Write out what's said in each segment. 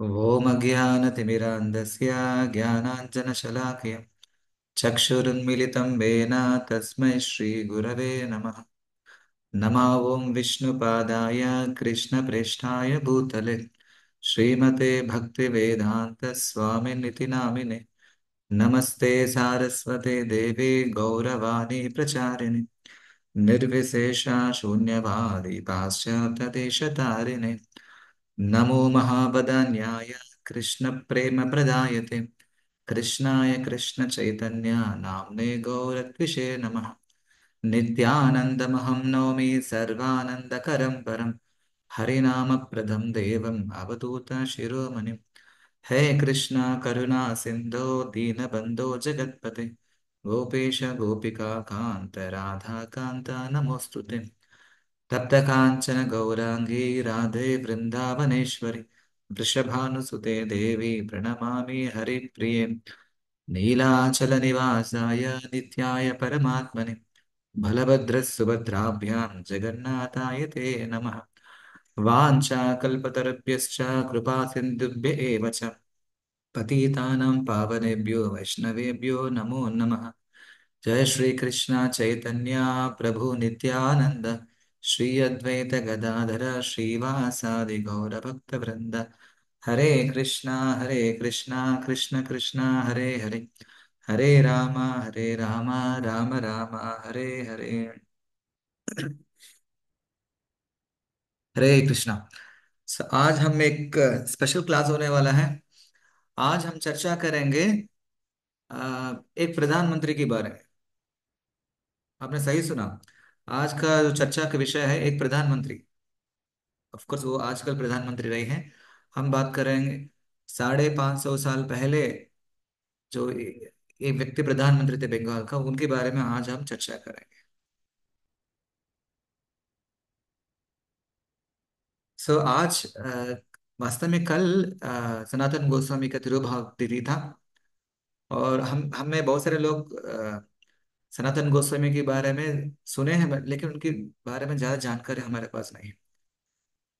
ॐ अज्ञानतिमिरान्धस्य ज्ञानाञ्जनशलाकया चक्षुरुन्मिलितं येन तस्मै श्रीगुरवे नमः। नमः ॐ विष्णुपादाय कृष्णप्रेष्ठाय भूतले श्रीमते भक्तिवेदान्तस्वामिनिति नामिने। नमस्ते सारस्वते देवे गौरवाणी प्रचारिणे निर्विशेषा शून्यवादी पाश्चात्यदेशतारिणे। नमो महावदन्याय कृष्णप्रेमप्रदायते कृष्णाय कृष्णचैतन्य नाम्ने गौरत्विषे नमः। नित्यानन्दमहं नौमि सर्वानन्दकरं परं हरिनामप्रदं देवम् अवधूतशिरोमणिम्। हे कृष्ण करुणा सिन्धो दीनबन्धो जगत्पते गोपेश गोपिका कान्त राधा कान्त नमोऽस्तु ते। तप्त कांचन गौरांगी राधे वृंदावनेश्वरी वृषभानुसुते देवी प्रणमामि हरिप्रिये। नीलाचल निवासाय नित्याय परमात्मने बलभद्रसुभद्राभ्यां जगन्नाथाय ते नमः। वाञ्छाकल्पतरुभ्यश्च कृपा सिन्धुभ्य एव च पतितानां पावनेभ्यो वैष्णवेभ्यो नमो नमः। जय श्री कृष्ण चैतन्य प्रभु नित्यानंद श्री अद्वैत गदाधर श्रीवासादि गौर भक्त वृंद। हरे कृष्णा कृष्ण कृष्ण हरे हरे हरे राम राम राम हरे हरे। हरे कृष्णा। आज हम एक स्पेशल क्लास होने वाला है। आज हम चर्चा करेंगे एक प्रधानमंत्री के बारे में। आपने सही सुना। आज का जो चर्चा का विषय है एक प्रधानमंत्री। ऑफ कोर्स वो आजकल प्रधानमंत्री रहे हैं। हम बात करेंगे 550 साल पहले जो एक व्यक्ति प्रधानमंत्री थे बंगाल का, उनके बारे में आज हम चर्चा करेंगे। आज वास्तव में कल सनातन गोस्वामी का तिरुभाव तिथि था। और हम हमें बहुत सारे लोग सनातन गोस्वामी के बारे में सुने हैं, लेकिन उनके बारे में ज्यादा जानकारी हमारे पास नहीं है।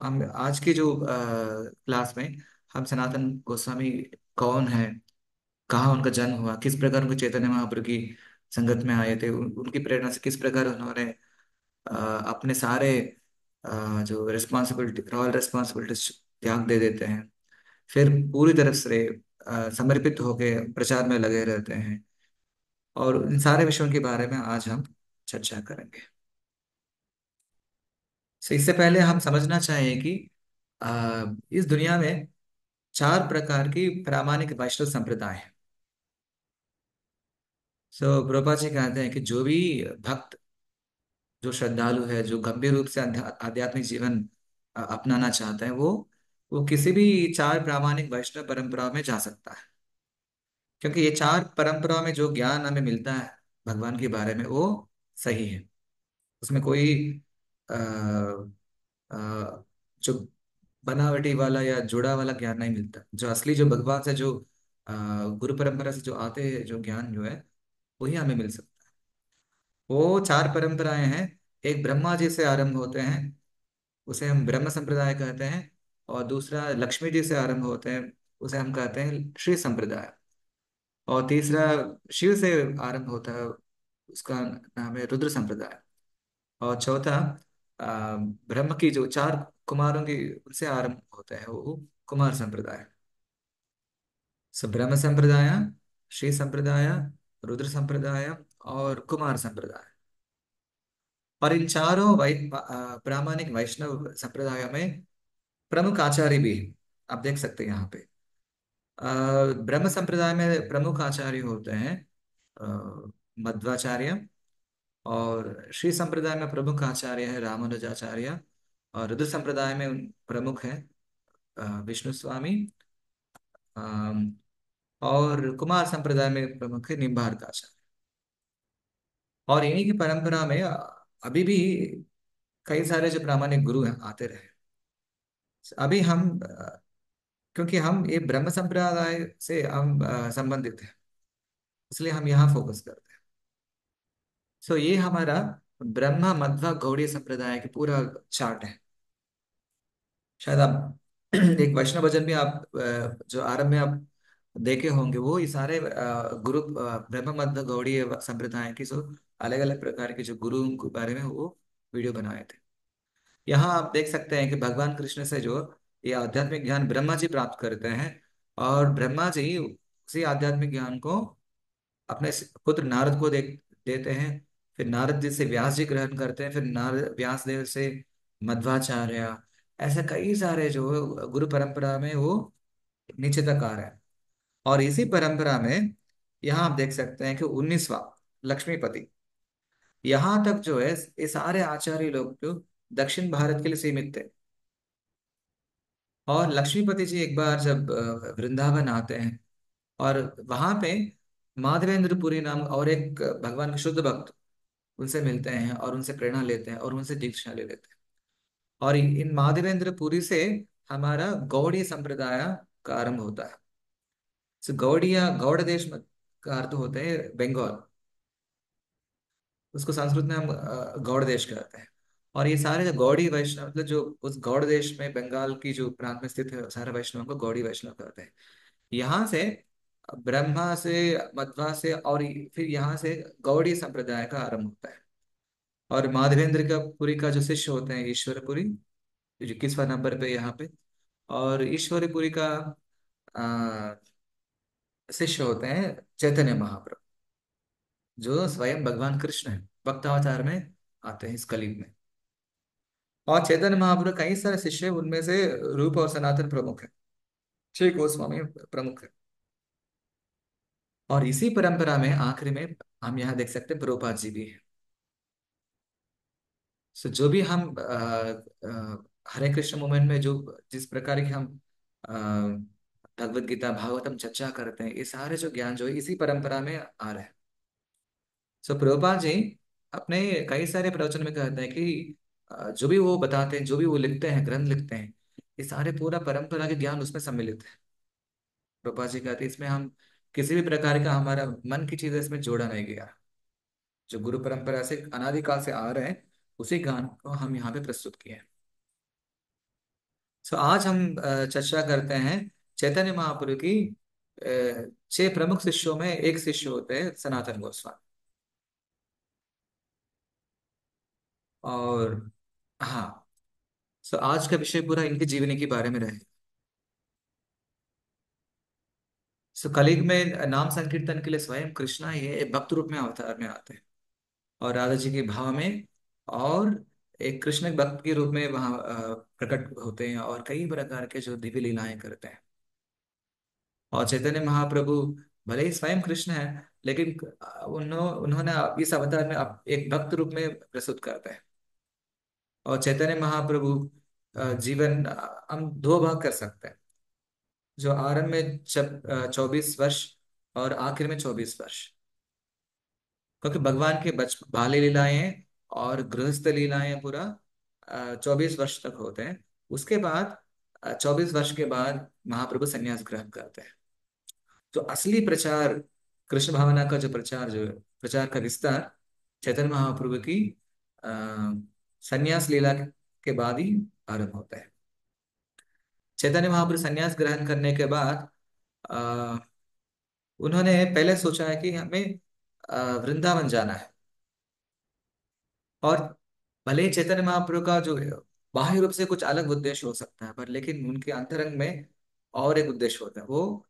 हम आज की जो क्लास में हम सनातन गोस्वामी कौन है, कहाँ उनका जन्म हुआ, किस प्रकार उनके चैतन्य महाप्रभु की संगत में आए थे, उनकी प्रेरणा से किस प्रकार उन्होंने अपने सारे जो रिस्पॉन्सिबिलिटी रॉयल रिस्पॉन्सिबिलिटीज त्याग दे देते हैं, फिर पूरी तरफ से समर्पित होकर प्रचार में लगे रहते हैं। और इन सारे विषयों के बारे में आज हम चर्चा करेंगे। इससे पहले हम समझना चाहिए कि इस दुनिया में 4 प्रकार की प्रामाणिक वैष्णव संप्रदाय है। प्रभुपाद जी कहते हैं कि जो भी भक्त, जो श्रद्धालु है, जो गंभीर रूप से आध्यात्मिक जीवन अपनाना चाहता है, वो किसी भी 4 प्रामाणिक वैष्णव परंपरा में जा सकता है। क्योंकि ये 4 परंपरा में जो ज्ञान हमें मिलता है भगवान के बारे में वो सही है। उसमें कोई आ, आ, जो बनावटी वाला या जुड़ा वाला ज्ञान नहीं मिलता। जो असली, जो भगवान से, जो गुरु परंपरा से जो आते हैं, जो ज्ञान जो है वही हमें मिल सकता है। वो 4 परंपराएं हैं। एक ब्रह्मा जी से आरंभ होते हैं, उसे हम ब्रह्म संप्रदाय कहते हैं। और दूसरा लक्ष्मी जी से आरंभ होते हैं, उसे हम कहते हैं श्री संप्रदाय। और तीसरा शिव से आरंभ होता है, उसका नाम है रुद्र संप्रदाय। और चौथा ब्रह्म की जो 4 कुमारों की उनसे आरंभ होता है वो कुमार संप्रदाय। ब्रह्म संप्रदाय, श्री संप्रदाय, रुद्र संप्रदाय और कुमार संप्रदाय। और इन चारों प्रामाणिक वैष्णव संप्रदायों में प्रमुख आचार्य भी हैं। आप देख सकते हैं यहाँ पे ब्रह्म संप्रदाय में प्रमुख आचार्य होते हैं मध्वाचार्य। और श्री संप्रदाय में प्रमुख आचार्य है रामानुजाचार्य। और रुद्र संप्रदाय में प्रमुख है विष्णु स्वामी। अम, और कुमार संप्रदाय में प्रमुख है निम्बार्काचार्य। और इन्हीं की परंपरा में अभी भी कई सारे जो प्रामाणिक गुरु हैं आते रहे। अभी हम क्योंकि हम ये ब्रह्म संप्रदाय से हम संबंधित हैं, इसलिए हम यहाँ फोकस करते हैं। ये हमारा ब्रह्मा मध्वा गौड़ीय संप्रदाय की पूरा चार्ट है। शायद आप एक वैष्णव भजन भी आप जो आरंभ में आप देखे होंगे, वो ये सारे गुरु ब्रह्म मध्य गौड़ीय संप्रदाय की जो अलग अलग प्रकार के जो गुरु के बारे में वो वीडियो बनाए थे। यहाँ आप देख सकते हैं कि भगवान कृष्ण से जो ये आध्यात्मिक ज्ञान ब्रह्मा जी प्राप्त करते हैं, और ब्रह्मा जी उसी आध्यात्मिक ज्ञान को अपने पुत्र नारद को देते हैं। फिर नारद जी से व्यास जी ग्रहण करते हैं, फिर नारद व्यास देव से मध्वाचार्य, ऐसे कई सारे जो गुरु परंपरा में वो नीचे तक आ रहे हैं। और इसी परंपरा में यहाँ आप देख सकते हैं कि 19वां लक्ष्मीपति, यहाँ तक जो है ये सारे आचार्य लोग जो दक्षिण भारत के लिए सीमित थे। और लक्ष्मीपति जी एक बार जब वृंदावन आते हैं, और वहां पे माधवेंद्र पुरी नाम और एक भगवान के शुद्ध भक्त उनसे मिलते हैं और उनसे प्रेरणा लेते हैं और उनसे दीक्षा ले लेते हैं। और इन माधवेंद्र पुरी से हमारा गौड़ीय संप्रदाय का आरंभ होता है। तो गौड़िया गौड़ देश का अर्थ होते हैं बंगाल, उसको संस्कृत में हम गौड़ देश कहते हैं। और ये सारे जो गौड़ी वैष्णव, मतलब जो उस गौड़ देश में बंगाल की जो प्रांत में स्थित है, सारे वैष्णव को गौड़ी वैष्णव कहते हैं। यहाँ से ब्रह्मा से, मध्वा से, और फिर यहाँ से गौड़ी संप्रदाय का आरंभ होता है। और माधवेंद्र का पुरी का जो शिष्य होते हैं ईश्वरपुरी, जो 21वां नंबर पे यहाँ पे। और ईश्वरपुरी का आ, शिष्य होते हैं चैतन्य महाप्रभु, जो स्वयं भगवान कृष्ण है, भक्तावतार में आते हैं इस कलयुग में। और चैतन्य महाप्रभु कई सारे शिष्य हैं, उनमें से रूप और सनातन प्रमुख है, छह गोस्वामी प्रमुख है। और इसी परंपरा में आखिरी में हम यहाँ देख सकते हैं प्रभुपाद जी भी है। सो जो भी हम हरे कृष्ण मूवमेंट में जो जिस प्रकार की हम भगवत गीता भागवतम चर्चा करते हैं, ये सारे जो ज्ञान जो है इसी परंपरा में आ रहे हैं। सो प्रभुपाद जी अपने कई सारे प्रवचन में कहते हैं कि जो भी वो बताते हैं, जो भी वो लिखते हैं, ग्रंथ लिखते हैं, ये सारे पूरा परंपरा के ज्ञान उसमें सम्मिलित है। प्रभुपाद जी कहते हैं इसमें हम किसी भी प्रकार का हमारा मन की चीज इसमें जोड़ा नहीं गया। जो गुरु परंपरा से अनादिकाल से आ रहे हैं, उसी ज्ञान को हम यहाँ पे प्रस्तुत किए हैं। सो आज हम चर्चा करते हैं चैतन्य महाप्रभु की छह प्रमुख शिष्यों में एक शिष्य होते हैं सनातन गोस्वामी। और हाँ, सो आज का विषय पूरा इनकी जीवनी के बारे में रहे। सो कलयुग में नाम संकीर्तन के लिए स्वयं कृष्णा ये भक्त रूप में अवतार में आते हैं, और राधा जी के भाव में, और एक कृष्ण भक्त के रूप में वहाँ प्रकट होते हैं, और कई प्रकार के जो दिव्य लीलाएं करते हैं। और चैतन्य महाप्रभु भले ही स्वयं कृष्ण है, लेकिन उन्होंने इस अवतार में एक भक्त रूप में प्रस्तुत करते हैं। और चैतन्य महाप्रभु जीवन हम दो भाग कर सकते हैं। जो आरंभ में 24 वर्ष और आखिर में 24 वर्ष, क्योंकि भगवान के बच बाल्य लीलाएं हैं और गृहस्थ लीलाएं हैं, पूरा 24 वर्ष तक होते हैं। उसके बाद 24 वर्ष के बाद महाप्रभु संन्यास ग्रहण करते हैं। तो असली प्रचार, कृष्ण भावना का जो प्रचार, जो प्रचार का विस्तार चैतन्य महाप्रभु की आ, संन्यास लीला के बाद ही आरंभ होता है। चैतन्य महाप्रभु संन्यास ग्रहण करने के बाद आ, उन्होंने पहले सोचा है कि हमें वृंदावन जाना है। और भले ही चैतन्य महाप्रभु का जो बाह्य रूप से कुछ अलग उद्देश्य हो सकता है, पर लेकिन उनके अंतरंग में और एक उद्देश्य होता है। वो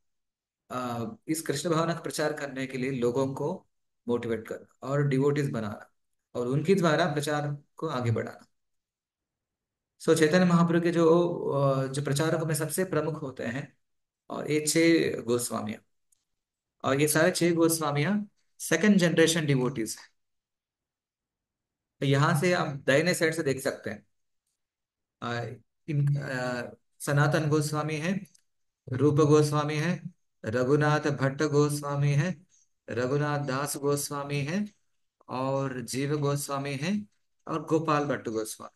इस कृष्ण भावना का प्रचार करने के लिए लोगों को मोटिवेट करना और डिवोटीज बनाना, और उनके द्वारा प्रचार को आगे बढ़ाना। सो चैतन्य महाप्रभु के जो प्रचारकों में सबसे प्रमुख होते हैं, और ये छह गोस्वामियां, और ये सारे छह गोस्वामियां सेकंड जनरेशन डिवोटीज हैं। तो यहाँ से आप दाहिने साइड से देख सकते हैं, अ, सनातन गोस्वामी है, रूप गोस्वामी है, रघुनाथ भट्ट गोस्वामी है, रघुनाथ दास गोस्वामी है, और जीव गोस्वामी है, और गोपाल भट्ट गोस्वामी।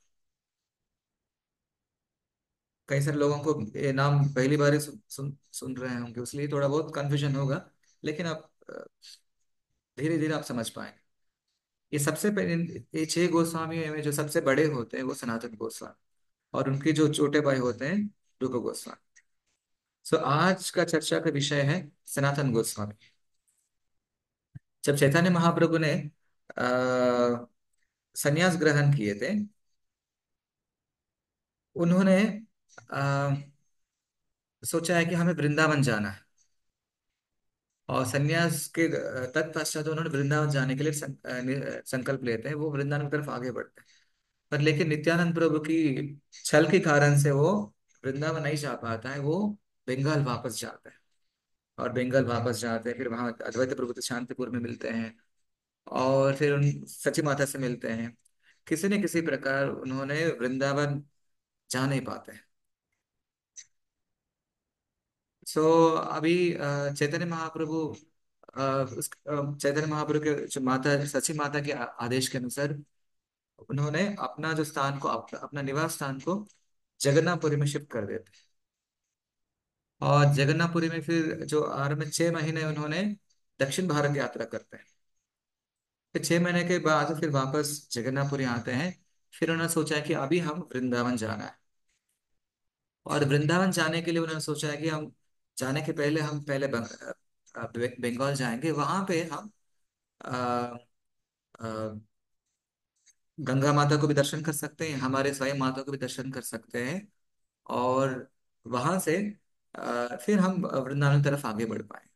कई सारे लोगों को ये नाम पहली बार ही सुन रहे होंगे, इसलिए थोड़ा बहुत कंफ्यूजन होगा, लेकिन आप धीरे धीरे आप समझ पाएंगे। ये सबसे पहले ये छह गोस्वामी में जो सबसे बड़े होते हैं वो सनातन गोस्वामी, और उनके जो छोटे भाई होते हैं रूप गोस्वामी। सो आज का चर्चा का विषय है सनातन गोस्वामी। जब चैतन्य महाप्रभु ने संन्यास ग्रहण किए थे, उन्होंने आ, सोचा है कि हमें वृंदावन जाना है। और संन्यास के तत्पश्चात उन्होंने वृंदावन जाने के लिए संकल्प लेते हैं, वो वृंदावन की तरफ आगे बढ़ते हैं। पर लेकिन नित्यानंद प्रभु की छल के कारण से वो वृंदावन नहीं जा पाता है, वो बंगाल वापस जाता है। और बंगाल वापस जाते हैं, फिर वहां अद्वैत प्रभु तो शांतिपुर में मिलते हैं, और फिर उन सची माता से मिलते हैं। किसी न किसी प्रकार उन्होंने वृंदावन जा नहीं पाते हैं। सो अभी चैतन्य महाप्रभु चैतन्य महाप्रभु के जो माता सची माता के आदेश के अनुसार उन्होंने अपना जो स्थान को अपना निवास स्थान को जगन्नाथपुरी में शिफ्ट कर देते हैं। और जगन्नाथपुरी में फिर जो आरंभ में 6 महीने उन्होंने दक्षिण भारत यात्रा करते हैं। फिर 6 महीने के बाद फिर वापस जगन्नाथपुरी आते हैं। फिर उन्होंने सोचा है कि अभी हम वृंदावन जाना है। और वृंदावन जाने के लिए उन्होंने सोचा है कि हम जाने के पहले हम पहले बंगाल जाएंगे। वहां पे हम अ, अ, गंगा माता को भी दर्शन कर सकते हैं, हमारे स्वयं माता को भी दर्शन कर सकते हैं। और वहां से फिर हम वृंदावन की तरफ आगे बढ़ पाए।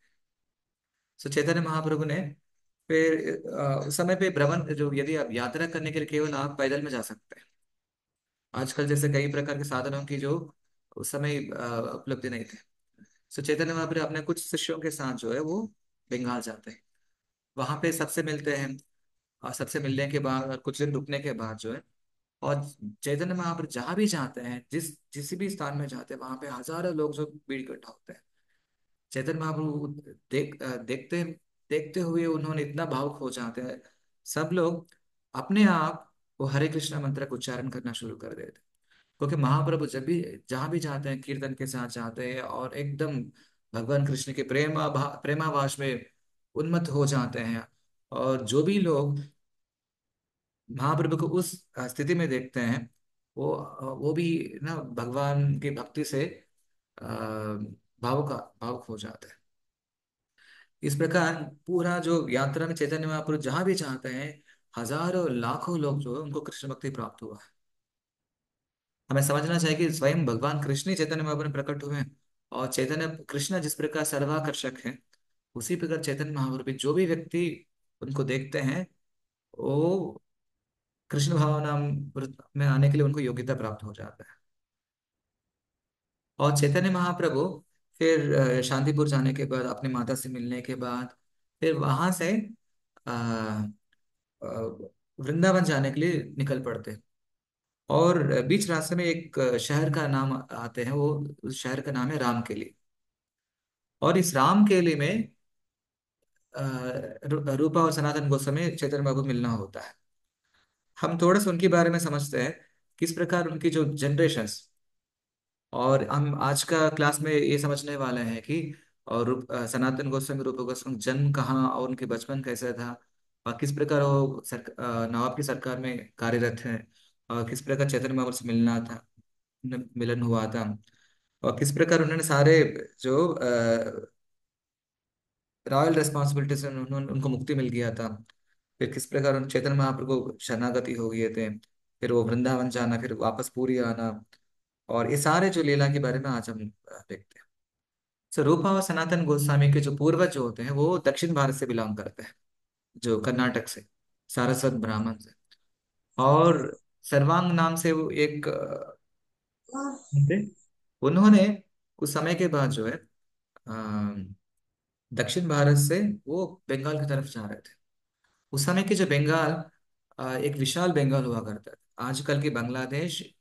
सो चैतन्य महाप्रभु ने फिर उस समय पे भ्रमण जो, यदि आप यात्रा करने के लिए केवल आप पैदल में जा सकते हैं। आजकल जैसे कई प्रकार के साधनों की जो उस समय उपलब्धि नहीं थे। सो चैतन्य महाप्रभु अपने कुछ शिष्यों के साथ जो है वो बंगाल जाते हैं। वहां पे सबसे मिलते हैं, और सबसे मिलने के बाद और कुछ दिन रुकने के बाद जो है, और चैतन्य महाप्रभु जहाँ भी जाते हैं, जिस भी स्थान में जाते हैं, वहां पे हजारों लोग जो भीड़ इकट्ठा होते हैं। चैतन्य महाप्रभु देखते देखते हुए उन्होंने इतना भावुक हो जाते हैं। सब लोग अपने आप वो हरे कृष्णा मंत्र का उच्चारण करना शुरू कर देते हैं। क्योंकि महाप्रभु जब भी जहाँ भी जाते हैं कीर्तन के साथ जाते हैं, और एकदम भगवान कृष्ण के प्रेमाभास में उन्मत्त हो जाते हैं। और जो भी लोग महाप्रभु को उस स्थिति में देखते हैं, वो भी ना भगवान की भक्ति से अ, भावुक भावुक हो जाते हैं। इस प्रकार पूरा जो यात्रा में चैतन्य महाप्रभु जहाँ भी चाहते हैं, हजारों लाखों लोग जो है उनको कृष्ण भक्ति प्राप्त हुआ है। हमें समझना चाहिए कि स्वयं भगवान कृष्ण ही चैतन्य महाप्रभु में प्रकट हुए हैं। और चैतन्य कृष्ण जिस प्रकार सर्वाकर्षक है, उसी प्रकार चैतन्य महाप्रभु भी जो भी व्यक्ति उनको देखते हैं, वो कृष्ण भावना में आने के लिए उनको योग्यता प्राप्त हो जाता है। और चैतन्य महाप्रभु फिर शांतिपुर जाने के बाद, अपनी माता से मिलने के बाद, फिर वहां से अ, अ, वृंदावन जाने के लिए निकल पड़ते। और बीच रास्ते में एक शहर का नाम आते हैं, वो उस शहर का नाम है रामकेली। और इस रामकेली में रूपा और सनातन गोस्वामी चैतन्य बाबू मिलना होता है। हम थोड़ा सा उनके बारे में समझते हैं, किस प्रकार उनकी जो जनरेशंस। और हम आज का क्लास में ये समझने वाले हैं कि और सनातन गोस्वामी रूप गोस्वामी जन्म कहाँ और उनके बचपन कैसा था, और किस प्रकार वो नवाब की सरकार में कार्यरत है, और किस प्रकार चैतन्य महाप्रभु से मिलना था, मिलन हुआ था, और किस प्रकार उन्होंने सारे जो रॉयल रिस्पॉन्सिबिलिटी से उन्होंने उनको मुक्ति मिल गया था। फिर किस प्रकार उन चैतन्य महाप्रभु को शरणागति हो गए थे, फिर वो वृंदावन जाना, फिर वापस पूरी आना। और ये सारे जो लीला के बारे में आज हम देखते हैं। सो रूपा और सनातन गोस्वामी के जो पूर्वज जो होते हैं, वो दक्षिण भारत से बिलोंग करते हैं, जो कर्नाटक से, सारस्वत ब्राह्मण से। और सर्वांग नाम से वो एक थे। उन्होंने कुछ समय के बाद जो है दक्षिण भारत से वो बंगाल की तरफ जा रहे थे। उस समय की जो बंगाल एक विशाल बंगाल हुआ करता था। आजकल की बांग्लादेश,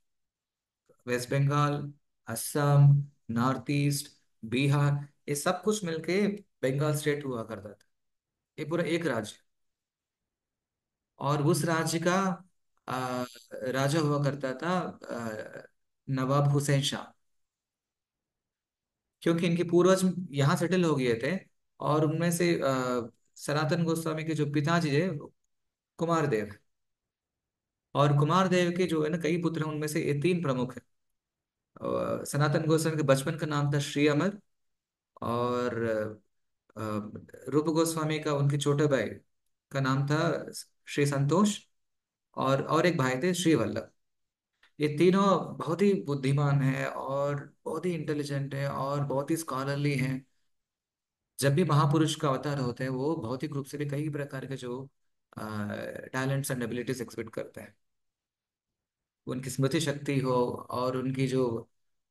वेस्ट बंगाल, असम, नॉर्थ ईस्ट, बिहार, ये सब कुछ मिलके बंगाल स्टेट हुआ करता था। ये पूरा एक राज्य। और उस राज्य का अ, राजा हुआ करता था नवाब हुसैन शाह। क्योंकि इनके पूर्वज यहाँ सेटल हो गए थे। और उनमें से सनातन गोस्वामी के जो पिताजी थे, कुमार देव। और कुमार देव के जो है ना कई पुत्र हैं, उनमें से ये तीन प्रमुख हैं। सनातन गोस्वामी के बचपन का नाम था श्री अमर। और अ, रूप गोस्वामी का, उनके छोटे भाई का नाम था श्री संतोष। और एक भाई थे श्री वल्लभ। ये तीनों बहुत ही बुद्धिमान है और बहुत ही इंटेलिजेंट है और बहुत ही स्कॉलरली हैं। जब भी महापुरुष का अवतार होते हैं वो भौतिक रूप से भी कई प्रकार के जो टैलेंट्स एंड एबिलिटीज एक्सहिबिट करते हैं। उनकी स्मृति शक्ति हो और उनकी जो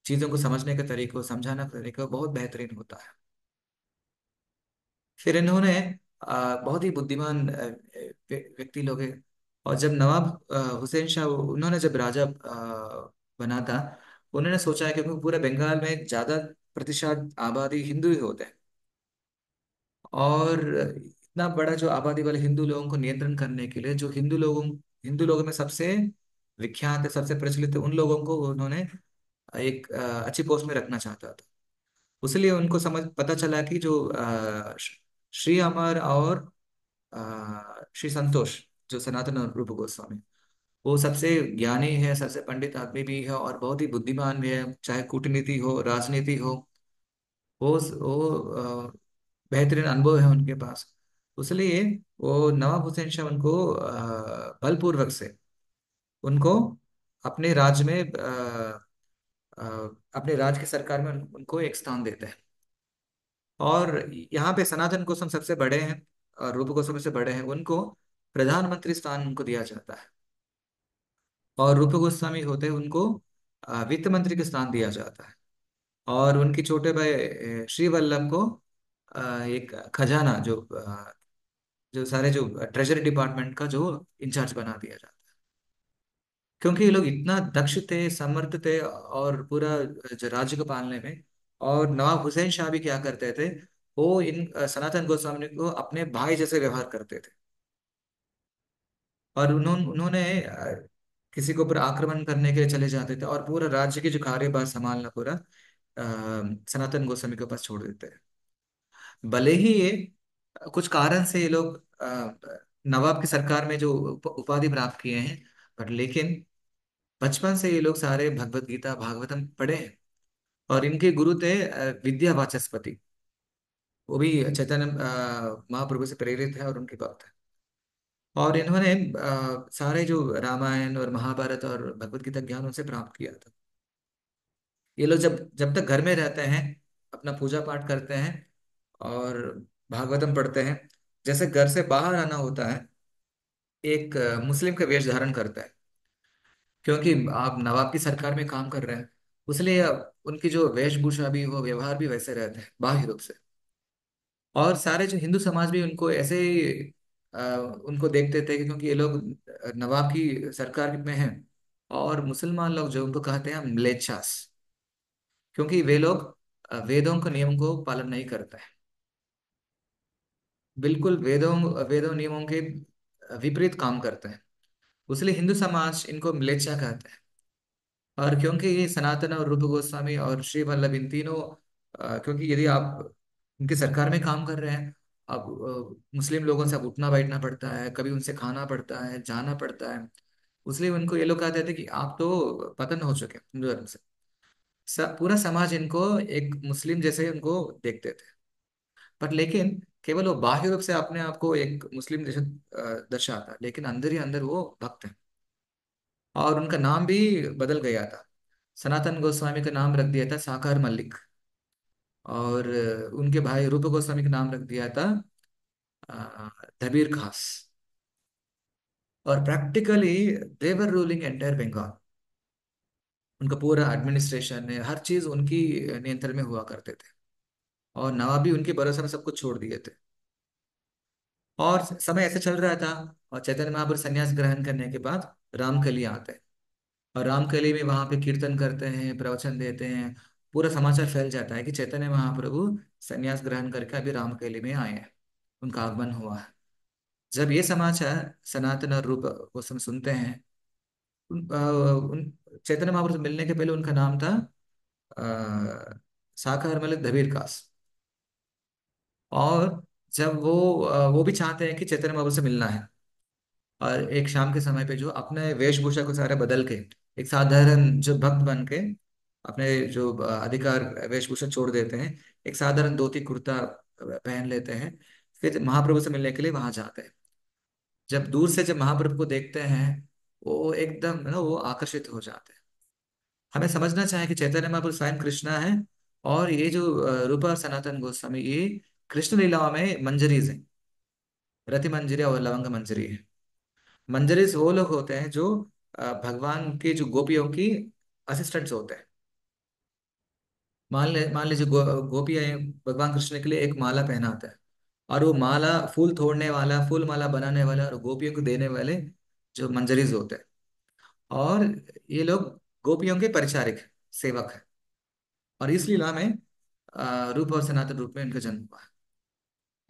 चीज़ों को समझने का तरीका हो, समझाने का तरीका हो, बहुत बेहतरीन होता है। फिर इन्होंने बहुत ही बुद्धिमान व्यक्ति लोग हैं। और जब नवाब हुसैन शाह, उन्होंने जब राजा बना था, उन्होंने सोचा है कि पूरे बंगाल में ज्यादा प्रतिशत आबादी हिंदू ही होते हैं। और इतना बड़ा जो आबादी वाले हिंदू लोगों को नियंत्रण करने के लिए, जो हिंदू लोगों में सबसे विख्यात है, सबसे प्रचलित है, उन लोगों को उन्होंने एक अच्छी पोस्ट में रखना चाहता था। उसलिए उनको समझ पता चला कि जो श्री अमर और श्री संतोष, जो सनातन रूप गोस्वामी, वो सबसे ज्ञानी है, सबसे पंडित आदमी भी है और बहुत ही बुद्धिमान भी है, चाहे कूटनीति हो, राजनीति हो, वो बेहतरीन अनुभव है उनके पास। इसलिए वो नवाब हुसैन शाह उनको बलपूर्वक से उनको अपने राज्य में अ, अपने राज्य की सरकार में उनको एक स्थान देते हैं। और यहाँ पे सनातन गोस्वामी सबसे बड़े हैं और रूप गोस्वामी से बड़े हैं, उनको प्रधानमंत्री स्थान उनको दिया जाता है। और रूप गोस्वामी होते हैं, उनको वित्त मंत्री का स्थान दिया जाता है। और उनके छोटे भाई श्री वल्लभ को एक खजाना, जो सारे जो ट्रेजरी डिपार्टमेंट का जो इंचार्ज बना दिया जाता है। क्योंकि ये लोग इतना दक्ष थे, समर्थ थे और पूरा जो राज्य को पालने में। और नवाब हुसैन शाह भी क्या करते थे, वो इन सनातन गोस्वामी को अपने भाई जैसे व्यवहार करते थे। और उन्होंने किसी के ऊपर आक्रमण करने के लिए चले जाते थे और पूरा राज्य की जो कार्यभार संभालना पूरा सनातन गोस्वामी के पास छोड़ देते हैं। भले ही ये कुछ कारण से ये लोग नवाब की सरकार में जो उपाधि प्राप्त किए हैं, पर लेकिन बचपन से ये लोग सारे भगवत गीता भागवतम पढ़े हैं। और इनके गुरु थे विद्या वाचस्पति। वो भी चैतन्य महाप्रभु से प्रेरित है और उनके भक्त है। और इन्होंने सारे जो रामायण और महाभारत और भगवत गीता ज्ञान उनसे प्राप्त किया था। ये लोग जब जब तक घर में रहते हैं, अपना पूजा पाठ करते हैं और भागवतम पढ़ते हैं, जैसे घर से बाहर आना होता है, एक मुस्लिम का वेश धारण करता है। क्योंकि आप नवाब की सरकार में काम कर रहे हैं, इसलिए उनकी जो वेशभूषा भी हो, व्यवहार भी वैसे रहते हैं बाह्य रूप से। और सारे जो हिंदू समाज भी उनको ऐसे ही उनको देखते थे कि क्योंकि ये लोग नवाब की सरकार में हैं। और मुसलमान लोग जो उनको कहते हैं म्लेच्छास, क्योंकि वे लोग वेदों के नियम को पालन नहीं करते हैं। बिल्कुल वेदों वेदों नियमों के विपरीत काम करते हैं। इसलिए हिंदू समाज इनको म्लेच्छा कहते हैं। और क्योंकि ये सनातन और रूप गोस्वामी और श्री वल्लभ, इन तीनों क्योंकि यदि आप उनकी सरकार में काम कर रहे हैं, अब मुस्लिम लोगों से अब उठना बैठना पड़ता है, कभी उनसे खाना पड़ता है, जाना पड़ता है। इसलिए उनको ये लोग कहते थे कि आप तो पतन हो चुके हैं हिंदू धर्म से। पूरा समाज इनको एक मुस्लिम जैसे उनको देखते थे। पर लेकिन केवल वो बाह्य रूप से अपने आप को एक मुस्लिम जैसे दर्शाता, लेकिन अंदर ही अंदर वो भक्त है। और उनका नाम भी बदल गया था। सनातन गोस्वामी का नाम रख दिया था साकार मलिक। और उनके भाई रूप गोस्वामी का नाम रख दिया था दबीर खास। और प्रैक्टिकली देवर रूलिंग एंटायर बंगाल। उनका पूरा एडमिनिस्ट्रेशन है, हर चीज उनकी नियंत्रण में हुआ करते थे। और नवाब भी उनके भरोसे में सब कुछ छोड़ दिए थे। और समय ऐसे चल रहा था। और चैतन्य महाप्रभु संन्यास ग्रहण करने के बाद रामकली आते हैं। और रामकली में वहां पे कीर्तन करते हैं, प्रवचन देते हैं। पूरा समाचार फैल जाता है कि चैतन्य महाप्रभु संन्यास ग्रहण करके अभी रामकली में आए हैं, उनका आगमन हुआ है। जब ये समाचार सनातन और रूप गोस्वामी सुनते हैं, उन चैतन्य महाप्रभु से मिलने के पहले उनका नाम था साकार मलिक दबीर कास। और जब वो भी चाहते हैं कि चैतन्य महाप्रभु से मिलना है। और एक शाम के समय पे जो अपने वेशभूषा को सारे बदल के एक साधारण जो भक्त बन के अपने जो अधिकार वेशभूषा छोड़ देते हैं, एक साधारण धोती कुर्ता पहन लेते हैं, फिर महाप्रभु से मिलने के लिए वहां जाते हैं। जब दूर से जब महाप्रभु को देखते हैं, वो एकदम ना वो आकर्षित हो जाते हैं। हमें समझना चाहिए कि चैतन्य महाप्रभु स्वयं कृष्णा है, और ये जो रूपा और सनातन गोस्वामी, ये कृष्ण लीलाओं में मंजरीज हैं। रति मंजरी और लवंग मंजरी है। मंजरीज वो लोग होते हैं जो भगवान की जो गोपियों की असिस्टेंट्स होते हैं। मान लीजिए गोपियां भगवान कृष्ण के लिए एक माला पहनाते हैं, और वो माला फूल तोड़ने वाला, फूल माला बनाने वाला और गोपियों को देने वाले जो मंजरीज होते हैं। और ये लोग गोपियों के परिचारिक सेवक हैं। और इस लीला में रूप और सनातन रूप में इनका जन्म हुआ है।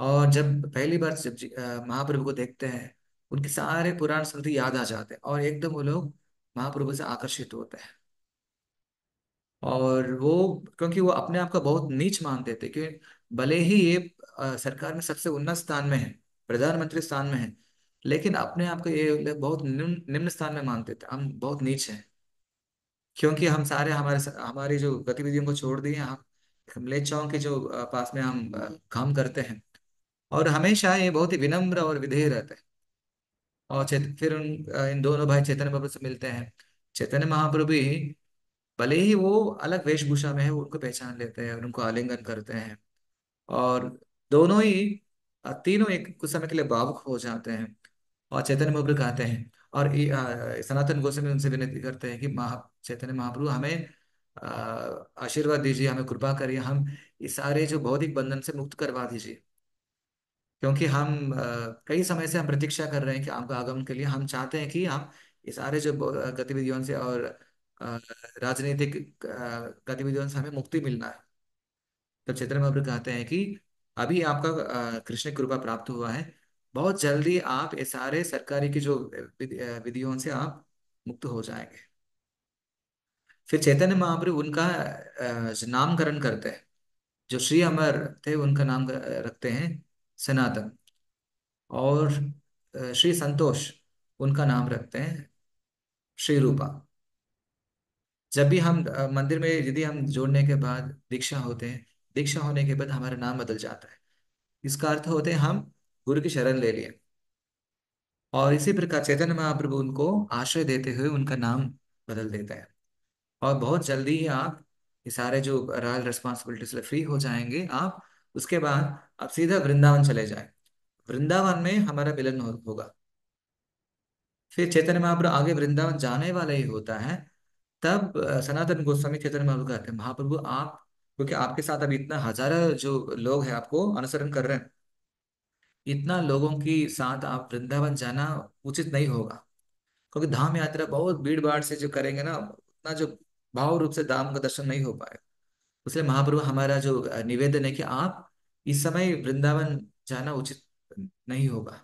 और जब पहली बार जब महाप्रभु को देखते हैं, उनके सारे पुराण स्मृति याद आ जाते हैं, और एकदम वो लोग महाप्रभु से आकर्षित होते हैं। और वो, क्योंकि वो अपने आप को बहुत नीच मानते थे कि भले ही ये सरकार में सबसे उन्नत स्थान में है, प्रधानमंत्री स्थान में है, लेकिन अपने आप को ये लोग बहुत निम्न निम्न स्थान में मानते थे, हम बहुत नीच हैं। क्योंकि हम सारे हमारी जो गतिविधियों को छोड़ दिए, हम म्लेच्छाओं के जो पास में हम काम करते हैं। और हमेशा ये बहुत ही विनम्र और विधेय रहते हैं। और फिर इन दोनों भाई चैतन्य महाप्रभु से मिलते हैं। चैतन्य महाप्रभु ही, भले ही वो अलग वेशभूषा में है, वो उनको पहचान लेते हैं और उनको आलिंगन करते हैं। और दोनों ही तीनों एक कुछ समय के लिए भावुक हो जाते हैं, और चैतन्य महाप्रभु कहते हैं। और सनातन गोस्वामी उनसे विनती करते हैं कि चैतन्य महाप्रभु हमें आशीर्वाद दीजिए, हमें कृपा करिए, हम इस सारे जो भौतिक बंधन से मुक्त करवा दीजिए। क्योंकि हम कई समय से हम प्रतीक्षा कर रहे हैं कि आपका आगमन के लिए, हम चाहते हैं कि हम इस सारे जो गतिविधियों से और अ, राजनीतिक गतिविधियों से हमें मुक्ति मिलना है। तब चैतन्य महाप्रभु कहते हैं कि अभी आपका कृष्ण की कृपा प्राप्त हुआ है, बहुत जल्दी आप ये सारे सरकारी की जो विधियों से आप मुक्त हो जाएंगे। फिर चैतन्य महाप्रभु उनका नामकरण करते हैं। जो श्री अमर थे उनका नाम रखते हैं सनातन। और श्री संतोष, उनका नाम रखते हैं श्री रूपा। जब भी हम मंदिर में यदि हम जोड़ने के बाद दीक्षा होते हैं, दीक्षा होने के बाद हमारा नाम बदल जाता है। इसका अर्थ होते हैं हम गुरु की शरण ले लिए। और इसी प्रकार चैतन्य महाप्रभु उनको आश्रय देते हुए उनका नाम बदल देते हैं। और बहुत जल्दी ही आप ये सारे जो रॉयल रिस्पॉन्सिबिलिटी से फ्री हो जाएंगे आप। उसके बाद आप सीधा वृंदावन चले जाएं। वृंदावन में हमारा मिलन होगा। फिर चैतन्य महाप्रभु आगे वृंदावन जाने वाला ही होता है। तब सनातन गोस्वामी चैतन्य महाप्रभु कहते हैं, महाप्रभु आप, क्योंकि आपके साथ अभी इतना हजारों जो लोग हैं आपको अनुसरण कर रहे हैं, इतना लोगों की साथ आप वृंदावन जाना उचित नहीं होगा। क्योंकि धाम यात्रा बहुत भीड़ भाड़ से जो करेंगे ना, उतना जो भाव रूप से धाम का दर्शन नहीं हो पाएगा। इसलिए महाप्रभु हमारा जो निवेदन है कि आप इस समय वृंदावन जाना उचित नहीं होगा।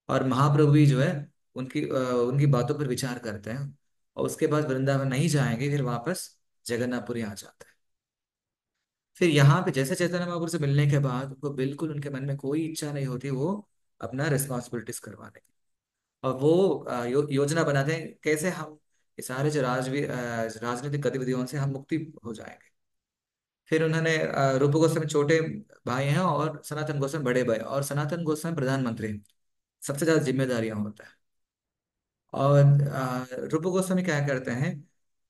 और महाप्रभु भी जो है उनकी बातों पर विचार करते हैं, और उसके बाद वृंदावन नहीं जाएंगे, फिर वापस जगन्नाथपुरी आ जाते हैं। फिर यहाँ पे जैसे चैतन्य महाप्रभु से मिलने के बाद उनको बिल्कुल उनके मन में कोई इच्छा नहीं होती वो अपना रिस्पॉन्सिबिलिटीज करवाने की। और वो योजना बनाते हैं कैसे हम इस सारे जो राजनीतिक गतिविधियों से हम मुक्ति हो जाएंगे। फिर उन्होंने रूप गोस्वामी छोटे भाई हैं, और सनातन गोस्वामी बड़े भाई, और सनातन गोस्वामी प्रधानमंत्री हैं। सबसे ज्यादा जिम्मेदारियां होता है। और रूप गोस्वामी क्या करते हैं,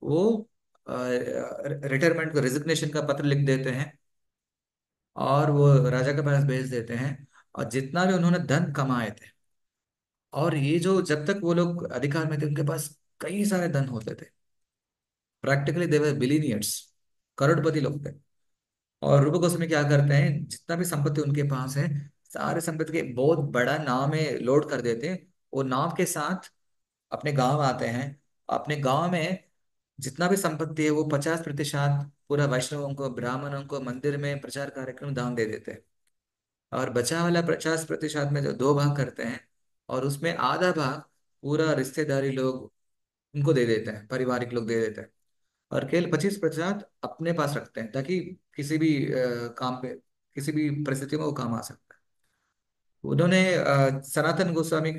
वो रिटायरमेंट को रेजिग्नेशन का पत्र लिख देते हैं, और वो राजा के पास भेज देते हैं। और जितना भी उन्होंने धन कमाए थे, और ये जो जब तक वो लोग अधिकार में थे, उनके पास कई सारे धन होते थे। प्रैक्टिकली दे वर बिलीनियर्स, करोड़पति लोग थे। और रूप गोस्वामी क्या करते हैं, जितना भी संपत्ति उनके पास है, सारे संपत्ति के बहुत बड़ा नाव में लोड कर देते हैं। वो नाव के साथ अपने गांव आते हैं। अपने गांव में जितना भी संपत्ति है वो 50% पूरा वैष्णवों को, ब्राह्मणों को, मंदिर में प्रचार कार्यक्रम दान दे देते हैं। और बचा वाला 50% में जो दो भाग करते हैं, और उसमें आधा भाग पूरा रिश्तेदारी लोग उनको दे देते हैं, पारिवारिक लोग दे देते हैं। और केवल 25% अपने पास रखते हैं, ताकि किसी भी काम पे, किसी भी परिस्थिति में वो काम आ सकता है। उन्होंने सनातन गोस्वामी